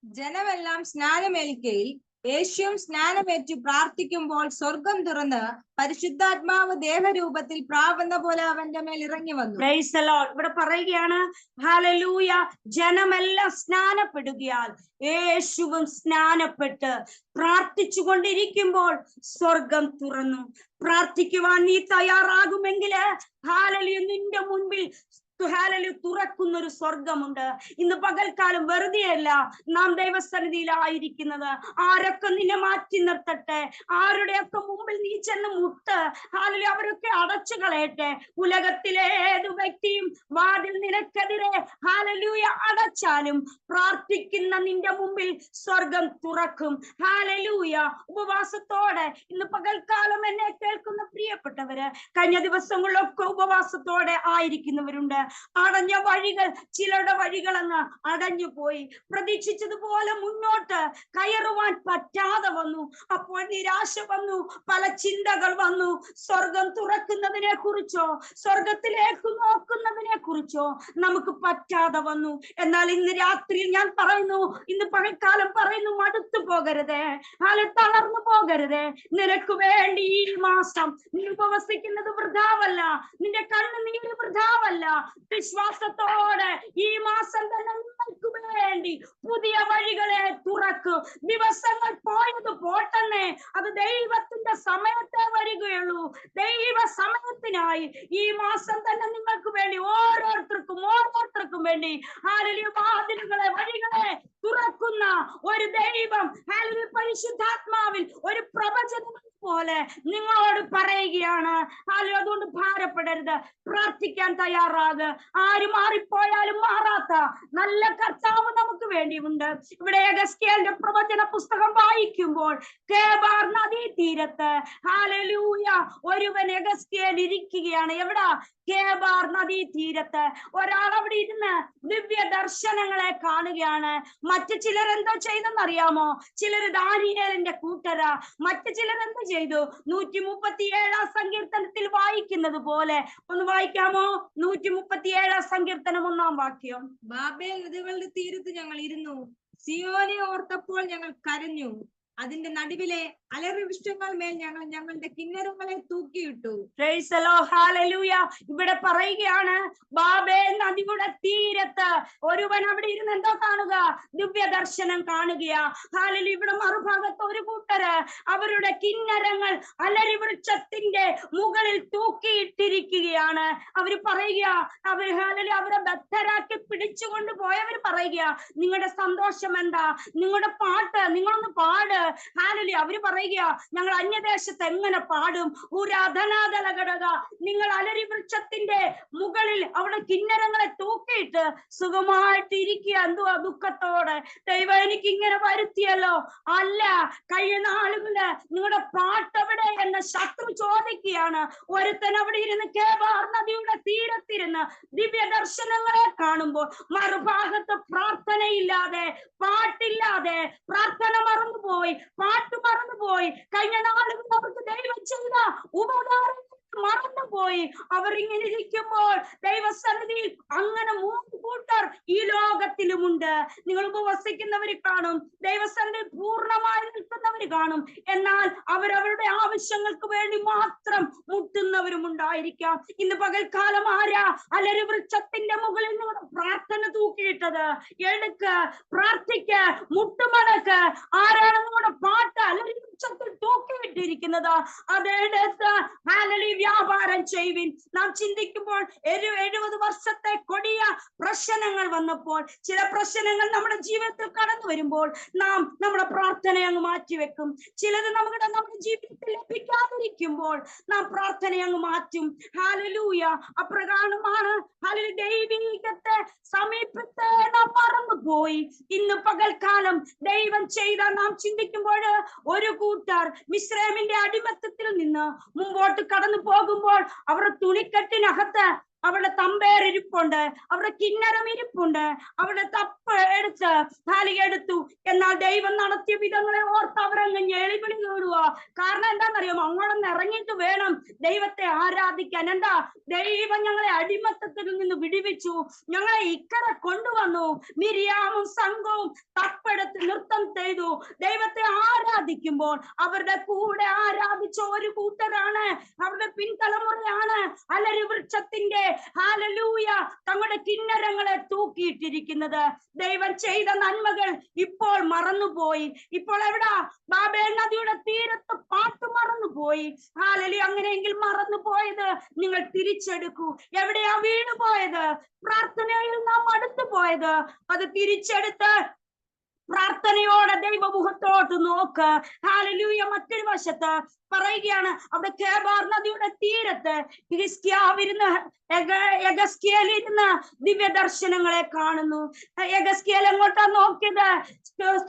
ജനമെല്ലാം സ്നാനമേൽക്കയിൽ യേശുവും സ്നാനമേറ്റു പ്രാർത്ഥിക്കുമ്പോൾ സ്വർഗം തുറന്ന് പരിശുദ്ധാത്മാവ് ദേഹരൂപത്തിൽ പ്രാവെന്ന പോലെ അവന്റെ മേൽ ഇറങ്ങി വന്നു. Praise the Lord. ഇവിടെ പറയുകയാണ്, ഹല്ലേലൂയ ജനമെല്ലാം സ്നാനപ്പെടുകയാൽ യേശുവും സ്നാനപ്പെട്ട് പ്രാർത്ഥിച്ചു കൊണ്ടിരിക്കുമ്പോൾ സ്വർഗം തുറന്നു. പ്രാർത്ഥിക്കുവാൻ നീ തയ്യാറാകുമെങ്കിൽ ഹല്ലേലൂയ നിന്റെ മുൻപിൽ തുറക്കുന്ന ഒരു സ്വർഗമുണ്ട്. ഇന്ന് പകൽക്കാലം വെറുതെയല്ല നാം ദൈവസന്നിധിയിലായിരിക്കുന്നത്. ആരൊക്കെ നിന്നെ മാറ്റി നിർത്തട്ടെ, ആരുടെയൊക്കെ മുമ്പിൽ നീ ചെന്ന് മുട്ട്, ഹല്ലേലൂയ അവരൊക്കെ അടച്ചു കളയട്ടെ. ഉലകത്തിലെ ഏത് വ്യക്തിയും വാതിൽ നിനക്കെതിരെ ഹല്ലേലൂയ അടച്ചാലും പ്രാർത്ഥിക്കുന്ന നിന്റെ മുമ്പിൽ സ്വർഗം തുറക്കും. ഹല്ലേലൂയ ഉപവാസത്തോടെ ഇന്ന് പകൽക്കാലം എന്നെ കേൾക്കുന്ന പ്രിയപ്പെട്ടവര്, കഴിഞ്ഞ ദിവസങ്ങളിലൊക്കെ ഉപവാസത്തോടെ ആയിരിക്കുന്നവരുണ്ട്. അടഞ്ഞ വഴികൾ, ചിലരുടെ വഴികളെന്ന് അടഞ്ഞു പോയി, പ്രതീക്ഷിച്ചതുപോലെ മുന്നോട്ട് കയറുവാൻ പറ്റാതെ വന്നു. അപ്പോൾ നിരാശ വന്നു, പല ചിന്തകൾ വന്നു. സ്വർഗം തുറക്കുന്നതിനെ കുറിച്ചോ സ്വർഗത്തിലേക്ക് നോക്കുന്നതിനെ കുറിച്ചോ നമുക്ക് പറ്റാതെ വന്നു. എന്നാൽ ഇന്ന് രാത്രിയിൽ ഞാൻ പറയുന്നു, ഇന്ന് പകൽക്കാലം പറയുന്നു, മടുത്തു പോകരുതേ, തളർന്നു പോകരുതേ. നിനക്ക് വേണ്ടി ഈ മാസം നീ ഉപവസിക്കുന്നത് വൃഥാവല്ല, നിന്റെ കണ്ണുനീര് വൃഥാവല്ല. വിശ്വാസത്തോടെ ഈ മാസം തന്നെ നിങ്ങൾക്ക് വേണ്ടി പുതിയ വഴികളെ തുറക്കും. ദിവസങ്ങൾ പോയത് പോട്ടെന്നേ, അത് ദൈവത്തിന്റെ സമയത്തെ വരികയുള്ളൂ. ദൈവ സമയത്തിനായി ഈ മാസം തന്നെ നിങ്ങൾക്ക് വേണ്ടി ഓരോരുത്തർക്കും വേണ്ടി ഹല്ലേലൂയ വാതിലുകളെ, വഴികളെ തുറക്കുന്ന ഒരു ദൈവം, ഹല്ലേലൂയ പരിശുദ്ധാത്മാവിൽ ഒരു പ്രവചനം പോലെ നിങ്ങളോട് പറയുകയാണ്. അതുകൊണ്ട് ഭാരപ്പെടരുത്, പ്രാർത്ഥിക്കാൻ തയ്യാറാകുക. ആര് മാറിപ്പോയാലും മാറാത്ത നല്ല കർത്താവ് നമുക്ക് വേണ്ടിയുണ്ട്. ഇവിടെ യെഹെസ്കേലിന്റെ പ്രവചന പുസ്തകം വായിക്കുമ്പോൾ കേബാർ നദീ തീരത്ത് ഹല്ലേലൂയ ഒരുവൻ യെഹെസ്കേൽ ഇരിക്കുകയാണ്. എവിടാ? കേബാർ നദീ തീരത്ത് ഒരാൾ അവിടെ ഇരുന്ന് ദിവ്യ ദർശനങ്ങളെ കാണുകയാണ്. മറ്റു ചിലർ എന്താ ചെയ്തെന്നറിയാമോ? ചിലര് ദാനിയേലിന്റെ കൂട്ടരാ. മറ്റു ചിലർ എന്താ ചെയ്തു? 137 സങ്കീർത്തനത്തിൽ വായിക്കുന്നത് പോലെ ഒന്ന് വായിക്കാമോ? 137 സങ്കീർത്തനം 1-ാം വാക്യം. ബാബേൽ നദികളുടെ തീരത്ത് ഞങ്ങൾ ഇരുന്നു, സിയോനെ ഓർത്തപ്പോൾ ഞങ്ങൾ കരഞ്ഞു. അതിന്റെ നടുവിലെ അലറി വൃക്ഷങ്ങൾ മേൽ ഞങ്ങൾ ഞങ്ങളുടെ കിന്നരങ്ങളെ തൂക്കിയിട്ടു. Praise the Lord, hallelujah. ഇവിടെ പറയുകയാണ്, ബാബേൽ നദിയുടെ തീരത്ത് ഒരുവൻ അവിടെ ഇരുന്ന് എന്തോ കാണുക? ദിവ്യ ദർശനം കാണുകയാ. ഹാലലൂയ. ഇവിടെ മറുഭാഗത്ത് ഒരു കൂട്ടര് അവരുടെ കിന്നരങ്ങൾ അലരി വൃക്ഷത്തിന്റെ മുകളിൽ തൂക്കിയിട്ടിരിക്കുകയാണ്. അവര് പറയുക, അവര് ഹാലലൂയ അവരെ ബദ്ധരാക്കി പിടിച്ചുകൊണ്ട് പോയവര് പറയുക, നിങ്ങളുടെ സന്തോഷം എന്താ? നിങ്ങളുടെ പാട്ട് നിങ്ങളൊന്ന് പാട്. ഹാലലൂയ. അവര് പറയുക, ഞങ്ങൾ അന്യദേശത്ത് എങ്ങനെ പാടും? ഘടക നിങ്ങൾ അലരി വൃക്ഷത്തിന്റെ മുകളിൽ അവിടെ കിന്നരങ്ങളെ തൂക്കിയിട്ട് സുഖമായിട്ട് ഇരിക്കുക. എന്തുവാ? ദുഃഖത്തോടെ. ദൈവം എനിക്ക് ഇങ്ങനെ വരുത്തിയല്ലോ. അല്ല, കഴിഞ്ഞ നാളുകളില് നിങ്ങളുടെ പാട്ടെവിടെ എന്ന ശത്രു ചോദിക്കുകയാണ്. ഒരുത്തൻ അവിടെ ഇരുന്ന് കേബാർ നദിയുടെ തീരത്തിരുന്ന് ദിവ്യ ദർശനങ്ങളെ കാണുമ്പോൾ മറുഭാഗത്ത് പ്രാർത്ഥനയില്ലാതെ, പാട്ടില്ലാതെ, പ്രാർത്ഥന മറന്നുപോയി, പാട്ട് മറന്നുപോയി, കഴിഞ്ഞ നാളുകൾ അവർക്ക് ദൈവം ചെയ്ത ഉപകാരം മറന്നുപോയി. അവർ ഇങ്ങനെ ഇരിക്കുമ്പോൾ ദൈവസന്നിധിയിൽ അങ്ങനെ 3 കൂട്ടർ ഈ ലോകത്തിലുമുണ്ട്. നിങ്ങൾ ഉപവസിക്കുന്നവര് കാണും, ദൈവസന്നിധിയിൽ പൂർണ്ണമായി നിൽക്കുന്നവര് കാണും. എന്നാൽ അവരവരുടെ ആവശ്യങ്ങൾക്ക് വേണ്ടി മാത്രം മുട്ടുന്നവരും ഉണ്ടായിരിക്കാം. ഇന്ന് പകൽക്കാലം ആരാ അലരി വൃക്ഷത്തിന്റെ മുകളിൽ നിങ്ങളുടെ പ്രാർത്ഥന തൂക്കിയിട്ടത്? എടുക്ക, പ്രാർത്ഥിക്ക, മുട്ടുമടക്ക്. ആരാണ് നിങ്ങളുടെ പാട്ട് അലരി വൃക്ഷത്തിൽ തൂക്കിയിട്ടിരിക്കുന്നത്? അതെടുത്ത് ഹാലലൂയ വ്യാപാരം ചെയ്യുവിൻ. നാം ചിന്തിക്കുമ്പോൾ 70 വർഷത്തെ കൊടിയ പ്രശ്നങ്ങൾ വന്നപ്പോൾ, ചില പ്രശ്നങ്ങൾ നമ്മുടെ ജീവിതത്തിൽ കടന്നു വരുമ്പോൾ നാം നമ്മുടെ പ്രാർത്ഥനയെ അങ്ങ് മാറ്റിവെക്കും. ചിലത് നമ്മുടെ ജീവിതത്തിൽ ലഭിക്കാതിരിക്കുമ്പോൾ നാം പ്രാർത്ഥനയെ അങ്ങ് മാറ്റും. ഹാലലൂയ. അപ്രകാരമാണ് ഹാലലൂയ ദൈവികത്തെ സമീപത്തെ നാം മറന്നുപോയി. ഇന്ന് പകൽക്കാലം ദൈവം ചെയ്ത നാം ചിന്തിക്കുമ്പോൾ ഒരു കൂട്ടർ മിസ്രൈമിന്റെ അടിമത്തത്തിൽ നിന്ന് മുമ്പോട്ട് കടന്നു പോകുമ്പോൾ അവരുടെ തുണിക്കെട്ടിനകത്ത് അവരുടെ തമ്പേർ ഇരിപ്പുണ്ട്, അവരുടെ കിന്നരം ഇരിപ്പുണ്ട്, അവരുടെ തപ്പ് എടുത്ത് എടുത്തു. എന്നാൽ ദൈവം നടത്തിയ വിധങ്ങളെ ഓർത്ത് അവരങ്ങ് ഞെളിവിളി നേടുക. കാരണം എന്താണെന്നറിയാമോ? അങ്ങോട്ടൊന്ന് ഇറങ്ങിയിട്ട് വേണം ദൈവത്തെ ആരാധിക്കാൻ. എന്താ? ദൈവം ഞങ്ങളെ അടിമത്തത്തിൽ നിന്ന് വിടുവിച്ചു, ഞങ്ങളെ ഇക്കരെ കൊണ്ടുവന്നു. മിരിയാമും സംഘവും തപ്പെടുത്ത് നൃത്തം ചെയ്തു. ദൈവത്തെ ആരാധിക്കുമ്പോൾ അവരുടെ കൂടെ ആരാധിച്ച ഒരു കൂട്ടരാണ്, അവരുടെ പിൻതലമുറയാണ് അലരി വൃക്ഷത്തിന്റെ ഹല്ലേലൂയ തങ്ങളുടെ കിന്നരങ്ങളെ തൂക്കിയിട്ടിരിക്കുന്നത്. ദൈവം ചെയ്ത നന്മകൾ ഇപ്പോൾ മറന്നുപോയി. ഇപ്പോൾ എവിടാ? ബാബേൽ നദിയുടെ തീരത്ത് പാട്ട് മറന്നുപോയി. ഹല്ലേലൂയ. അങ്ങനെയെങ്കിൽ മറന്നുപോയത് നിങ്ങൾ തിരിച്ചെടുക്കൂ. എവിടെയാ വീണുപോയത്? പ്രാർത്ഥനയിൽ നാം അടുത്തു പോയത്. അത് തിരിച്ചെടുത്ത് പ്രാർത്ഥനയോടെ ദൈവമുഖത്തോട്ട് നോക്ക്. ഹല്ലേലൂയ. മറ്റൊരു വശത്ത് പറയുകയാണ്, അവിടെ കേബാർ നദിയുടെ തീരത്ത് യെഹെസ്കേലിരുന്ന് ദിവ്യ ദർശനങ്ങളെ കാണുന്നു. യെഹെസ്കേൽ എങ്ങോട്ടാ നോക്കിയത്?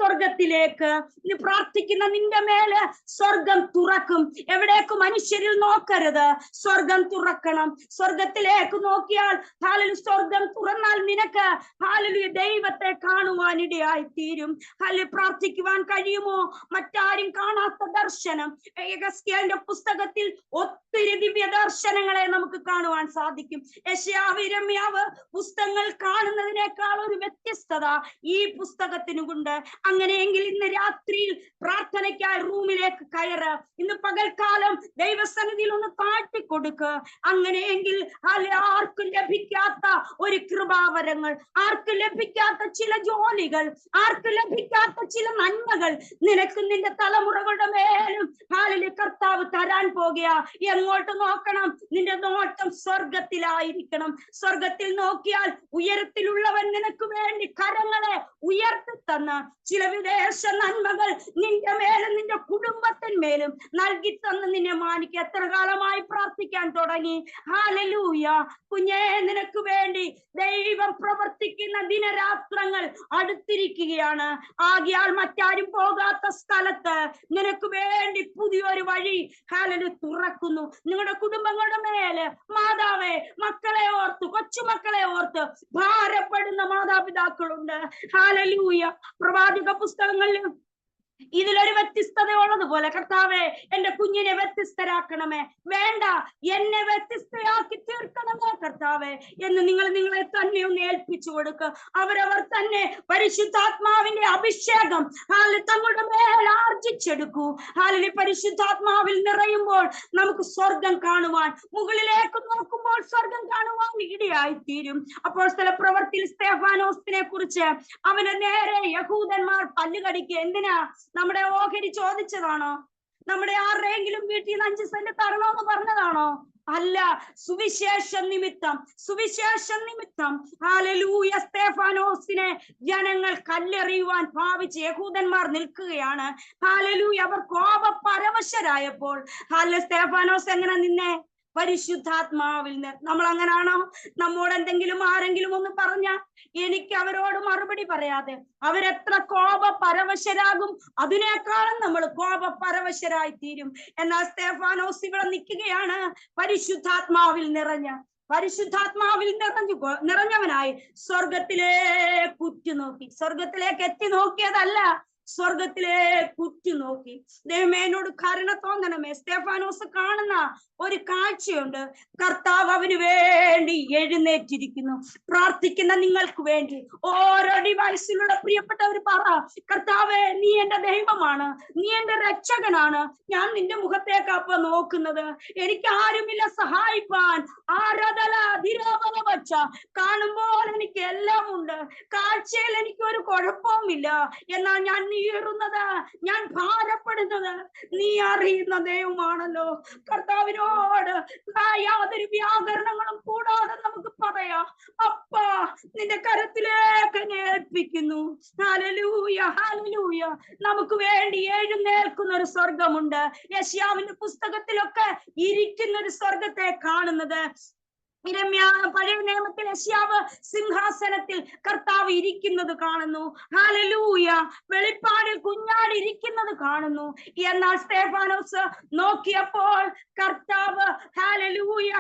സ്വർഗത്തിലേക്ക്. നീ പ്രാർത്ഥിക്കുന്ന നിന്റെ മേല് സ്വർഗം തുറക്കും. എവിടേക്ക് മനുഷ്യരിൽ നോക്കരുത്, സ്വർഗം തുറക്കണം. സ്വർഗത്തിലേക്ക് നോക്കിയാൽ ഹാലലൂയ സ്വർഗം തുറന്നാൽ നിനക്ക് ഹാലലൂയ ദൈവത്തെ കാണുവാനിടയായി തീരും. ഹാലലൂയ. പ്രാർത്ഥിക്കുവാൻ കഴിയുമോ? മറ്റാരും കാണാത്ത ദർശനം യെഹെസ്കേലിന്റെ പുസ്തകത്തിൽ ഒത്തിരി ദിവ്യ ദർശനങ്ങളെ നമുക്ക് കാണുവാൻ സാധിക്കും. യെശയ്യാവ്, യിരെമ്യാവ് പുസ്തകങ്ങൾ കാണുന്നതിനേക്കാൾ ഒരു വ്യത്യസ്തത ഈ പുസ്തകത്തിനുണ്ട്. അങ്ങനെയെങ്കിൽ ഇന്ന് രാത്രിയിൽ പ്രാർത്ഥനയ്ക്കായി റൂമിലേക്ക് കയറ്. ഇന്ന് പകൽക്കാലം ദൈവസന്നിധിയിൽ ഒന്ന് താഴ്ത്തിക്കൊടുക്ക്. അങ്ങനെയെങ്കിൽ ആർക്കും ലഭിക്കാത്ത ഒരു കൃപാവരങ്ങൾ, ആർക്കും ലഭിക്കാത്ത ചില ജോലികൾ, ആർക്കും ലഭിക്കാത്ത ചില നന്മകൾ നിനക്ക് നിന്റെ തലമുറകളുടെ മേലും ഹാലലൂയ കർത്താവ് തരാൻ പോകുക. എങ്ങോട്ട് നോക്കണം? നിന്റെ നോട്ടം സ്വർഗത്തിലായിരിക്കണം. സ്വർഗത്തിൽ നോക്കിയാൽ ഉയരത്തിലുള്ളവൻ നിനക്ക് വേണ്ടി കരങ്ങളെ ഉയർത്തി തന്ന ചില വിദേശ നന്മകൾ നിന്റെ മേലും നിന്റെ കുടുംബത്തിന്മേൽ എല്ലാറ്റിന്മേലും നൽകി തന്ന് നിന്നെ മാനിക്കുക. എത്ര കാലമായി പ്രാർത്ഥിക്കാൻ തുടങ്ങി? ഹല്ലേലൂയ. കുഞ്ഞേ, നിനക്ക് വേണ്ടി ദൈവം പ്രവർത്തിക്കുന്ന ദിനരാത്രങ്ങൾ അടുത്തിരിക്കുകയാണ്. ആകയാൽ മറ്റാരും പോകാത്ത സ്ഥലത്ത് നിനക്ക് വേണ്ടി പുതിയൊരു വഴി ഹല്ലേലൂയ തുറക്കുന്നു. നിങ്ങളുടെ കുടുംബങ്ങളുടെ മേല് മാതാവേ, മക്കളെ ഓർത്ത്, കൊച്ചുമക്കളെ ഓർത്ത് ഭാരപ്പെടുന്ന മാതാപിതാക്കളുണ്ട്. ഹല്ലേലൂയ. പ്രവാചക പുസ്തകങ്ങളിൽ ഇതിലൊരു വ്യത്യസ്തത ഉള്ളതുപോലെ, കർത്താവേ എന്റെ കുഞ്ഞിനെ വ്യത്യസ്തരാക്കണമേ, വേണ്ട എന്നെ വ്യത്യസ്തയാക്കി തീർക്കണമേ കർത്താവേ എന്ന് നിങ്ങളെ തന്നെ ഒന്ന് ഏൽപ്പിച്ചു കൊടുക്കുക. അവരവർ തന്നെ പരിശുദ്ധാത്മാവിന്റെ അഭിഷേകം തങ്ങളുടെ മേൽ ആർജിച്ചെടുക്കൂ. പരിശുദ്ധാത്മാവിൽ നിറയുമ്പോൾ നമുക്ക് സ്വർഗം കാണുവാൻ, മുകളിലേക്ക് നോക്കുമ്പോൾ സ്വർഗം കാണുവാൻ ഇടയായിത്തീരും. അപ്പോസ്തല പ്രവൃത്തിയിൽ സ്തെഫാനോസിനെ കുറിച്ച് അവന് നേരെ യഹൂദന്മാർ പല്ലുകടിക്കുക. എന്തിനാ? നമ്മുടെ ഓഹരി ചോദിച്ചതാണോ? നമ്മുടെ ആരുടെയെങ്കിലും വീട്ടിൽ നിന്ന് 5 സെന്റ് തരണമെന്ന് പറഞ്ഞതാണോ? അല്ല, സുവിശേഷം നിമിത്തം ഹല്ലേലൂയ സ്തെഫാനോസിനെ ജനങ്ങൾ കല്ലെറിയുവാൻ ഭാവിച്ച് യഹൂദന്മാർ നിൽക്കുകയാണ്. ഹല്ലേലൂയ. അവർ കോപപരവശരായപ്പോൾ സ്തെഫാനോസ് എങ്ങനെ നിന്നെ? പരിശുദ്ധാത്മാവിൽ നിന്ന്. നമ്മൾ അങ്ങനാണോ? നമ്മോട് എന്തെങ്കിലും ആരെങ്കിലും ഒന്ന് പറഞ്ഞ എനിക്ക് അവരോട് മറുപടി പറയാതെ അവരെത്ര കോപപരവശരാകും, അതിനേക്കാളും നമ്മൾ കോപപരവശരായി തീരും. എന്നാൽ സ്തെഫാനോസ് ഇവിടെ നിൽക്കുകയാണ് പരിശുദ്ധാത്മാവിൽ നിറഞ്ഞവനായി സ്വർഗത്തിലേക്ക് ഉറ്റുനോക്കി. സ്വർഗത്തിലേക്ക് എത്തി നോക്കിയതല്ല, സ്വർഗത്തിലേക്ക് ഉറ്റുനോക്കി. ദൈവമേ, എന്നോട് കരുണ തോന്നണമേ. സ്തെഫാനോസ് കാണുന്ന ഒരു കാഴ്ചയുണ്ട്. കർത്താവ് അവന് വേണ്ടി എഴുന്നേറ്റിരിക്കുന്നു. പ്രാർത്ഥിക്കുന്ന നിങ്ങൾക്ക് വേണ്ടി ഓരോ ഡിവൈസിലുള്ള പ്രിയപ്പെട്ടവർ പറ, കർത്താവേ നീ എന്റെ ദൈവമാണ്, നീ എന്റെ രക്ഷകനാണ്. ഞാൻ നിന്റെ മുഖത്തേക്ക് അപ്പൊ നോക്കുന്നത്. എനിക്ക് ആരുമില്ല സഹായിപ്പാൻ. കാണുമ്പോൾ എനിക്ക് എല്ലാം ഉണ്ട്, കാഴ്ചയിൽ എനിക്ക് ഒരു കുഴപ്പവുമില്ല. എന്നാൽ ഞാൻ നീറുന്നത്, ഞാൻ ഭാരപ്പെടുന്നത് നീ അറിയുന്ന ദൈവമാണല്ലോ. കർത്താവിനോട് യാതൊരു വ്യാകരണങ്ങളും കൂടാതെ നമുക്ക് പറയാം, അപ്പാ നിന്റെ കരത്തിലേക്ക് ഏൽപ്പിക്കുന്നു. Hallelujah, hallelujah. നമുക്ക് വേണ്ടി എഴുന്നേൽക്കുന്ന ഒരു സ്വർഗമുണ്ട്. യെശയ്യാവിന്റെ പുസ്തകത്തിലൊക്കെ ഇരിക്കുന്ന ഒരു സ്വർഗത്തെ കാണുന്നത്. പഴയ നിയമത്തിൽ യെശയ്യാവ് സിംഹാസനത്തിൽ കർത്താവ് ഇരിക്കുന്നത് കാണുന്നു. ഹല്ലേലൂയ. വെളിപ്പാടിൽ കുഞ്ഞാട് ഇരിക്കുന്നത് കാണുന്നു. എന്നാൽ സ്തെഫാനോസ് നോക്കിയപ്പോൾ കർത്താവ് ഹല്ലേലൂയ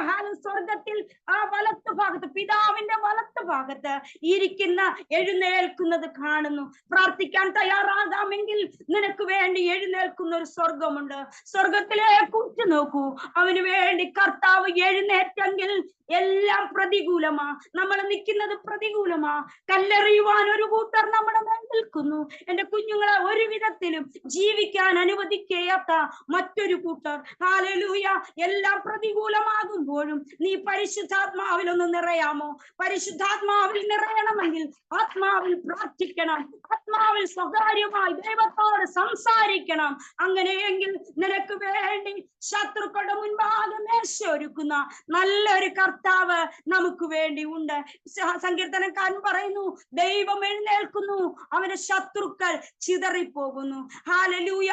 സ്വർഗത്തിൽ ആ വലത്ത് ഭാഗത്ത്, പിതാവിന്റെ വലത്ത് ഭാഗത്ത് എഴുന്നേൽക്കുന്നത് കാണുന്നു. പ്രാർത്ഥിക്കാൻ തയ്യാറാകാമെങ്കിൽ നിനക്ക് വേണ്ടി എഴുന്നേൽക്കുന്ന ഒരു സ്വർഗമുണ്ട്. സ്വർഗത്തിലേക്ക് ഉറ്റുനോക്കൂ. അവന് വേണ്ടി കർത്താവ് എഴുന്നേറ്റെങ്കിൽ എല്ലാം പ്രതികൂലമാ. നമ്മൾ നിൽക്കുന്നത് പ്രതികൂലമാ. കല്ലെറിയുവാൻ ഒരു കൂട്ടർ നമ്മുടെ മേൽ നിൽക്കുന്നു. എന്റെ കുഞ്ഞുങ്ങളെ ഒരു വിധത്തിലും ജീവിക്കാൻ അനുവദിക്കാത്ത മറ്റൊരു കൂട്ടർ. ഹല്ലേലൂയ. എല്ലാം പ്രതികൂലമാകുമ്പോഴും നീ പരിശുദ്ധാത്മാവിലൊന്ന് നിറയാമോ? പരിശുദ്ധാത്മാവിൽ നിറയണമെങ്കിൽ ആത്മാവിൽ പ്രാർത്ഥിക്കണം, ആത്മാവിൽ സ്വകാര്യമായി ദൈവത്തോട് സംസാരിക്കണം. അങ്ങനെയെങ്കിൽ നിനക്ക് വേണ്ടി ശത്രുക്കളുടെ മുൻപാകെ മേശ ഒരുക്കുന്ന നല്ലൊരു കർത്താവ് നമുക്ക് വേണ്ടി ഉണ്ട്. സങ്കീർത്തനക്കാരൻ പറയുന്നു, ദൈവം എഴുന്നേൽക്കുന്നു, അവന്റെ ശത്രുക്കൾ ചിതറിപ്പോകുന്നു. ഹല്ലേലൂയ.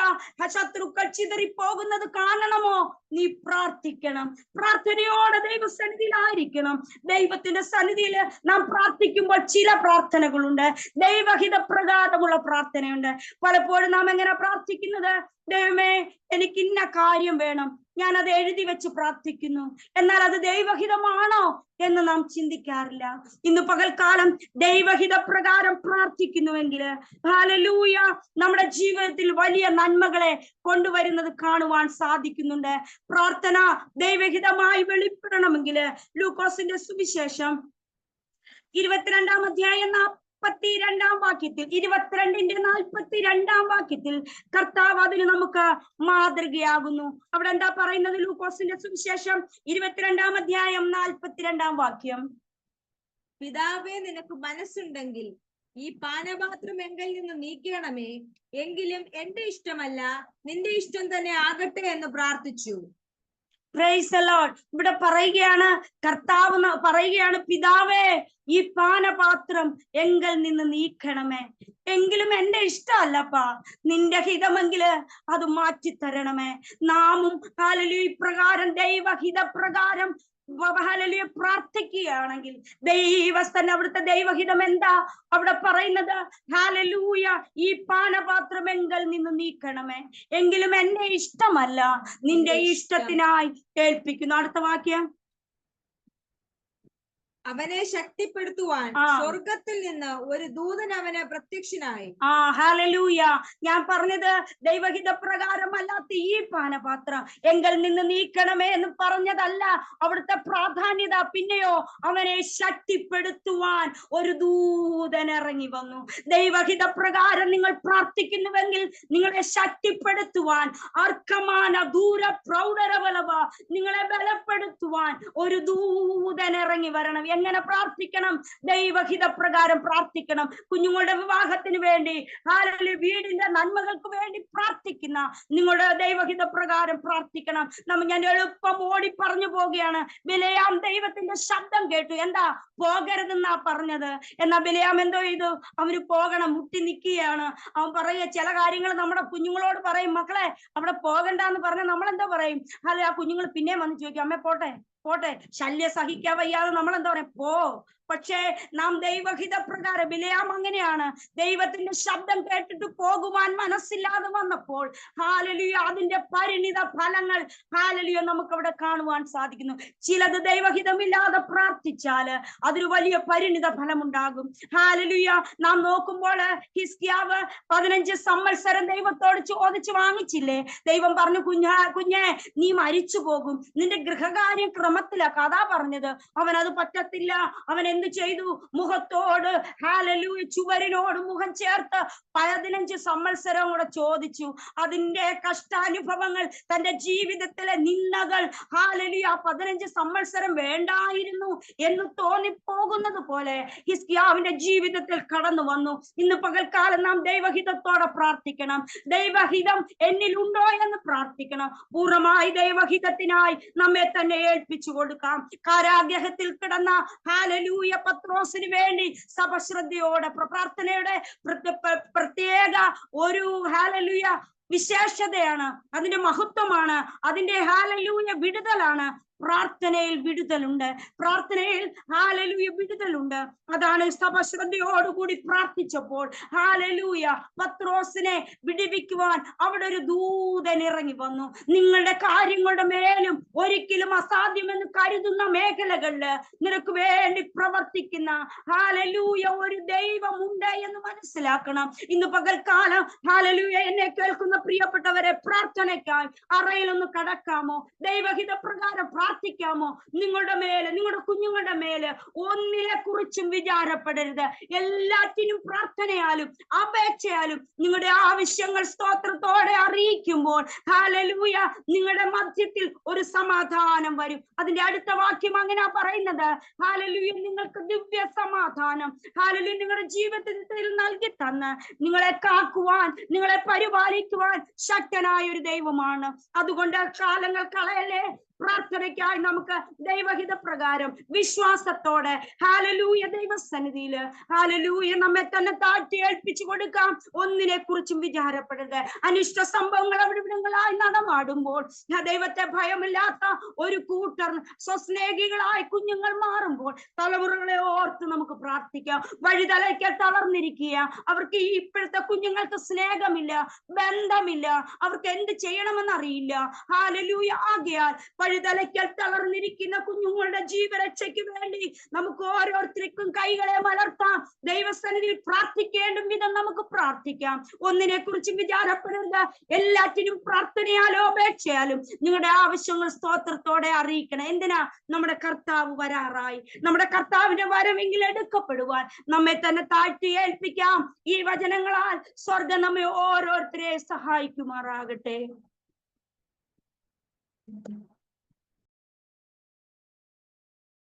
ശത്രുക്കൾ ചിതറിപ്പോകുന്നത് കാണണമോ? നീ പ്രാർത്ഥിക്കണം. പ്രാർത്ഥനയോടെ ദൈവസന്നിധിയിലായിരിക്കണം. ദൈവത്തിന്റെ സന്നിധിയിൽ നാം പ്രാർത്ഥിക്കുമ്പോൾ ചില പ്രാർത്ഥനകളുണ്ട്, ദൈവഹിത പ്രകാരമുള്ള പ്രാർത്ഥനയുണ്ട്. പലപ്പോഴും നാം എങ്ങനെ പ്രാർത്ഥിക്കുന്നത്? ദൈവമേ എനിക്ക് ഇന്ന കാര്യം വേണം, ഞാൻ അത് എഴുതി വെച്ച് പ്രാർത്ഥിക്കുന്നു. എന്നാൽ അത് ദൈവഹിതമാണോ എന്ന് നാം ചിന്തിക്കാറില്ല. ഇന്ന് പകൽക്കാലം ദൈവഹിത പ്രകാരം പ്രാർത്ഥിക്കുന്നുവെങ്കിൽ ഹല്ലേലൂയ നമ്മുടെ ജീവിതത്തിൽ വലിയ നന്മകളെ കൊണ്ടുവരുന്നത് കാണുവാൻ സാധിക്കുന്നുണ്ട്. പ്രാർത്ഥന ദൈവഹിതമായി വെളിപ്പെടണമെങ്കിൽ ലൂക്കോസിന്റെ സുവിശേഷം 22-ാം അധ്യായം 42-ാം വാക്യത്തിൽ, 42-ന്റെ 42-ാം കർത്താവ് അതിന് നമുക്ക് മാതൃകയാകുന്നു. അവിടെ എന്താ പറയുന്നത്? ലൂക്കോസിന്റെ സുവിശേഷം 22-ാം അധ്യായം 42-ാം വാക്യം. പിതാവേ, നിനക്ക് മനസ്സുണ്ടെങ്കിൽ ഈ പാനപാത്രം എങ്കിൽ നിന്ന് നീക്കണമേ, എങ്കിലും എന്റെ ഇഷ്ടമല്ല നിന്റെ ഇഷ്ടം തന്നെ ആകട്ടെ എന്ന് പ്രാർത്ഥിച്ചു. Praise the Lord. ഇവിടെ പറയുകയാണ്, കർത്താവ് പറയുകയാണ്, പിതാവേ ഈ പാനപാത്രം എങ്കിൽ നിന്ന് നീക്കണമേ, എങ്കിലും എന്റെ ഇഷ്ടമല്ലപ്പാ, നിന്റെ ഹിതമെങ്കില് അത് മാറ്റിത്തരണമേ. നാമും ഹല്ലേലൂയ ഇപ്രകാരം ദൈവഹിതപ്രകാരം ഹല്ലേലൂയ പ്രാർത്ഥിക്കുകയാണെങ്കിൽ ദൈവസ്ഥൻ അവിടുത്തെ ദൈവഹിതം എന്താ അവിടെ പറയുന്നത്? ഹല്ലേലൂയ ഈ പാനപാത്രം എങ്കിൽ നിന്ന് നീക്കണമേ, എങ്കിലും എന്റെ ഇഷ്ടമല്ല നിന്റെ ഇഷ്ടത്തിനായി ഏൽപ്പിക്കുന്നു. അടുത്ത വാക്യം, അവനെ ശക്തിപ്പെടുത്തുവാൻ സ്വർഗത്തിൽ നിന്ന് ഒരു ദൂതൻ അവന് പ്രത്യക്ഷനായി. ഹല്ലേലൂയ. ഞാൻ പറഞ്ഞത് ദൈവഹിത പ്രകാരമല്ലാത്ത ഈ പാനപാത്രം എങ്കിൽ നിന്ന് നീക്കണമേ എന്ന് പറഞ്ഞതല്ല അവിടുത്തെ പ്രാധാന്യത. പിന്നെയോ അവനെ ശക്തിപ്പെടുത്തുവാൻ ഒരു ദൂതൻ ഇറങ്ങി വന്നു. ദൈവഹിത പ്രകാരം നിങ്ങൾ പ്രാർത്ഥിക്കുന്നുവെങ്കിൽ നിങ്ങളെ ശക്തിപ്പെടുത്തുവാൻ, അർക്കമാന ദൂര പ്രൗഢരബലവ, നിങ്ങളെ ബലപ്പെടുത്തുവാൻ ഒരു ദൂതൻ ഇറങ്ങി വരണം. എങ്ങനെ പ്രാർത്ഥിക്കണം? ദൈവഹിത പ്രകാരം പ്രാർത്ഥിക്കണം. കുഞ്ഞുങ്ങളുടെ വിവാഹത്തിന് വേണ്ടി, വീടിന്റെ നന്മകൾക്ക് വേണ്ടി പ്രാർത്ഥിക്കുന്ന നിങ്ങളുടെ ദൈവഹിത പ്രകാരം പ്രാർത്ഥിക്കണം. ഞാൻ എളുപ്പം ഓടി പറഞ്ഞു പോവുകയാണ്. ബിലെയാം ദൈവത്തിന്റെ ശബ്ദം കേട്ടു. എന്താ? പോകരുതെന്നാ പറഞ്ഞത്. എന്നാ ബിലെയാം എന്തോ ചെയ്തു? അവന് പോകണം, മുട്ടി നിൽക്കുകയാണ്. അവൻ പറയുക, ചില കാര്യങ്ങൾ നമ്മുടെ കുഞ്ഞുങ്ങളോട് പറയും, മക്കളെ അവിടെ പോകണ്ടെന്ന് പറഞ്ഞാൽ നമ്മളെന്താ പറയും? അല്ലെ, ആ കുഞ്ഞുങ്ങൾ പിന്നെയും വന്ന് ചോദിക്കും, അമ്മേ പോട്ടെ പോട്ടെ, ശല്യം സഹിക്കാൻ വയ്യാതെ നമ്മളെന്താ പറയാ, പോ. പക്ഷേ നാം ദൈവഹിത പ്രകാരം, ബിലെയാം അങ്ങനെയാണ്, ദൈവത്തിന്റെ ശബ്ദം കേട്ടിട്ട് പോകുവാൻ മനസ്സില്ലാതെ വന്നപ്പോൾ ഹല്ലേലൂയ അതിന്റെ പരിണിത ഫലങ്ങൾ ഹല്ലേലൂയ നമുക്ക് അവിടെ കാണുവാൻ സാധിക്കുന്നു. ചിലത് ദൈവഹിതമില്ലാതെ പ്രാർത്ഥിച്ചാല് അതൊരു വലിയ പരിണിത ഫലം ഉണ്ടാകും. ഹല്ലേലൂയ. നാം നോക്കുമ്പോൾ ഹിസ്കിയാവ് 15 സംവത്സരം ദൈവത്തോട് ചോദിച്ചു വാങ്ങിച്ചില്ലേ? ദൈവം പറഞ്ഞു, കുഞ്ഞേ നീ മരിച്ചു പോകും, നിന്റെ ഗൃഹകാര്യം ക്രമത്തിലാക്ക. അതാ പറഞ്ഞത്. അവൻ അത് പറ്റത്തില്ല. അവൻ എന്ത് ചെയ്തു? മുഖത്തോട് ഹല്ലേലൂയ ചുവരിനോട് മുഖം ചേർത്ത് 15 സംവത്സരം കൂടെ ചോദിച്ചു. അതിന്റെ കഷ്ടാനുഭവങ്ങൾ, തന്റെ ജീവിതത്തിലെ നിന്ദകൾ ഹല്ലേലൂയ 15 സംവത്സരം വേണ്ടായിരുന്നു എന്ന് തോന്നിപ്പോകുന്നത് പോലെ ഹിസ്കിയാവിന്റെ ജീവിതത്തിൽ കടന്നു വന്നു. ഇന്ന് പകൽക്കാലം നാം ദൈവഹിതത്തോടെ പ്രാർത്ഥിക്കണം. ദൈവഹിതം എന്നിലുണ്ടോ എന്ന് പ്രാർത്ഥിക്കണം. പൂർണ്ണമായി ദൈവഹിതത്തിനായി നമ്മെ തന്നെ ഏൽപ്പിച്ചു കൊടുക്കാം. കാരാഗ്രഹത്തിൽ കിടന്ന ഹല്ലേലൂയ പത്രോസിന് വേണ്ടി സഭ ശ്രദ്ധയോടെ പ്രാർത്ഥനയുടെ പ്രത്യേക ഒരു ഹല്ലേലൂയ വിശേഷതയാണ്, അതിന്റെ മഹത്വമാണ്, അതിന്റെ ഹല്ലേലൂയ വിടുതലാണ്. പ്രാർത്ഥനയിൽ വിടുതലുണ്ട്. പ്രാർത്ഥനയിൽ ഹല്ലേലൂയ വിടുതലുണ്ട്. അതാണ് സഭ ശ്രദ്ധയോടുകൂടി പ്രാർത്ഥിച്ചപ്പോൾ ഹല്ലേലൂയ പത്രോസിനെ വിടുവിക്കുവാൻ അവിടെ ഒരു ദൂതൻ ഇറങ്ങി വന്നു. നിങ്ങളുടെ കാര്യങ്ങളുടെ മേലും ഒരിക്കലും അസാധ്യമെന്ന് കരുതുന്ന മേഖലകളില് നിനക്ക് വേണ്ടി പ്രവർത്തിക്കുന്ന ഹല്ലേലൂയ ഒരു ദൈവമുണ്ട് എന്ന് മനസ്സിലാക്കണം. ഇന്ന് പകൽക്കാലം ഹല്ലേലൂയ എന്നെ കേൾക്കുന്ന പ്രിയപ്പെട്ടവരെ, പ്രാർത്ഥനയ്ക്കായി അറയിലൊന്ന് കടക്കാമോ? ദൈവഹിത പ്രകാരം പ്രാർത്ഥിക്കാമോ? നിങ്ങളുടെ മേല്, നിങ്ങളുടെ കുഞ്ഞുങ്ങളുടെ മേല് ഒന്നിനെ കുറിച്ചും വിചാരപ്പെടരുത്. എല്ലാറ്റിനും പ്രാർത്ഥനയാലും അപേക്ഷയാലും നിങ്ങളുടെ ആവശ്യങ്ങൾ സ്തോത്രത്തോടെ അറിയിക്കുമ്പോൾ ഹല്ലേലൂയ നിങ്ങളുടെ മധ്യത്തിൽ ഒരു സമാധാനം വരും. അതിന്റെ അടുത്ത വാക്യം അങ്ങനെ പറയുന്നത്, ഹല്ലേലൂയ നിങ്ങൾക്ക് ദിവ്യ സമാധാനം ഹല്ലേലൂയ നിങ്ങളുടെ ജീവിതത്തിൽ നൽകി തന്ന് നിങ്ങളെ കാക്കുവാൻ, നിങ്ങളെ പരിപാലിക്കുവാൻ ശക്തനായ ഒരു ദൈവമാണ്. അതുകൊണ്ട് കാലങ്ങൾ കളയല്ലേ. പ്രാർത്ഥനയ്ക്കായി നമുക്ക് ദൈവഹിത പ്രകാരം വിശ്വാസത്തോടെ ഹല്ലേലൂയ ദൈവസന്നിധിയില് ഹല്ലേലൂയ നമ്മെ തന്നെ താഴ്ത്തി ഏൽപ്പിച്ചു കൊടുക്കാം. ഒന്നിനെ കുറിച്ചും വിചാരപ്പെടരുത്. അനിഷ്ട സംഭവങ്ങൾ അവിടെവിടങ്ങളായി നടമാടുമ്പോൾ ദൈവത്തെ ഭയമില്ലാത്ത ഒരു കൂട്ടർ സ്വസ്നേഹികളായി കുഞ്ഞുങ്ങൾ മാറുമ്പോൾ തലമുറകളെ ഓർത്ത് നമുക്ക് പ്രാർത്ഥിക്കാം. വഴിതലയ്ക്കൽ തളർന്നിരിക്കുക, അവർക്ക് ഇപ്പോഴത്തെ കുഞ്ഞുങ്ങൾക്ക് സ്നേഹമില്ല, ബന്ധമില്ല, അവർക്ക് എന്ത് ചെയ്യണമെന്നറിയില്ല. ഹല്ലേലൂയ. ആകയാൽ വഴിതലയ്ക്കൽ തളർന്നിരിക്കുന്ന കുഞ്ഞുങ്ങളുടെ ജീവരക്ഷയ്ക്ക് വേണ്ടി നമുക്ക് ഓരോരുത്തർക്കും കൈകളെ മലർത്താം. ദൈവസന്നിധിയിൽ പ്രാർത്ഥിക്കേണ്ട വിധം നമുക്ക് പ്രാർത്ഥിക്കാം. ഒന്നിനെ കുറിച്ചും വിചാരപ്പെടരുത്. എല്ലാറ്റിനും പ്രാർത്ഥനയാലോ അപേക്ഷയാലും നിങ്ങളുടെ ആവശ്യങ്ങൾ സ്തോത്രത്തോടെ അറിയിക്കണം. എന്തിനാ? നമ്മുടെ കർത്താവ് വരാറായി. നമ്മുടെ കർത്താവിന്റെ വരവെങ്കിൽ എടുക്കപ്പെടുവാൻ നമ്മെ തന്നെ താഴ്ത്തി ഏൽപ്പിക്കാം. ഈ വചനങ്ങളാൽ സ്വർഗ്ഗം നമ്മെ ഓരോരുത്തരെ സഹായിക്കുമാറാകട്ടെ.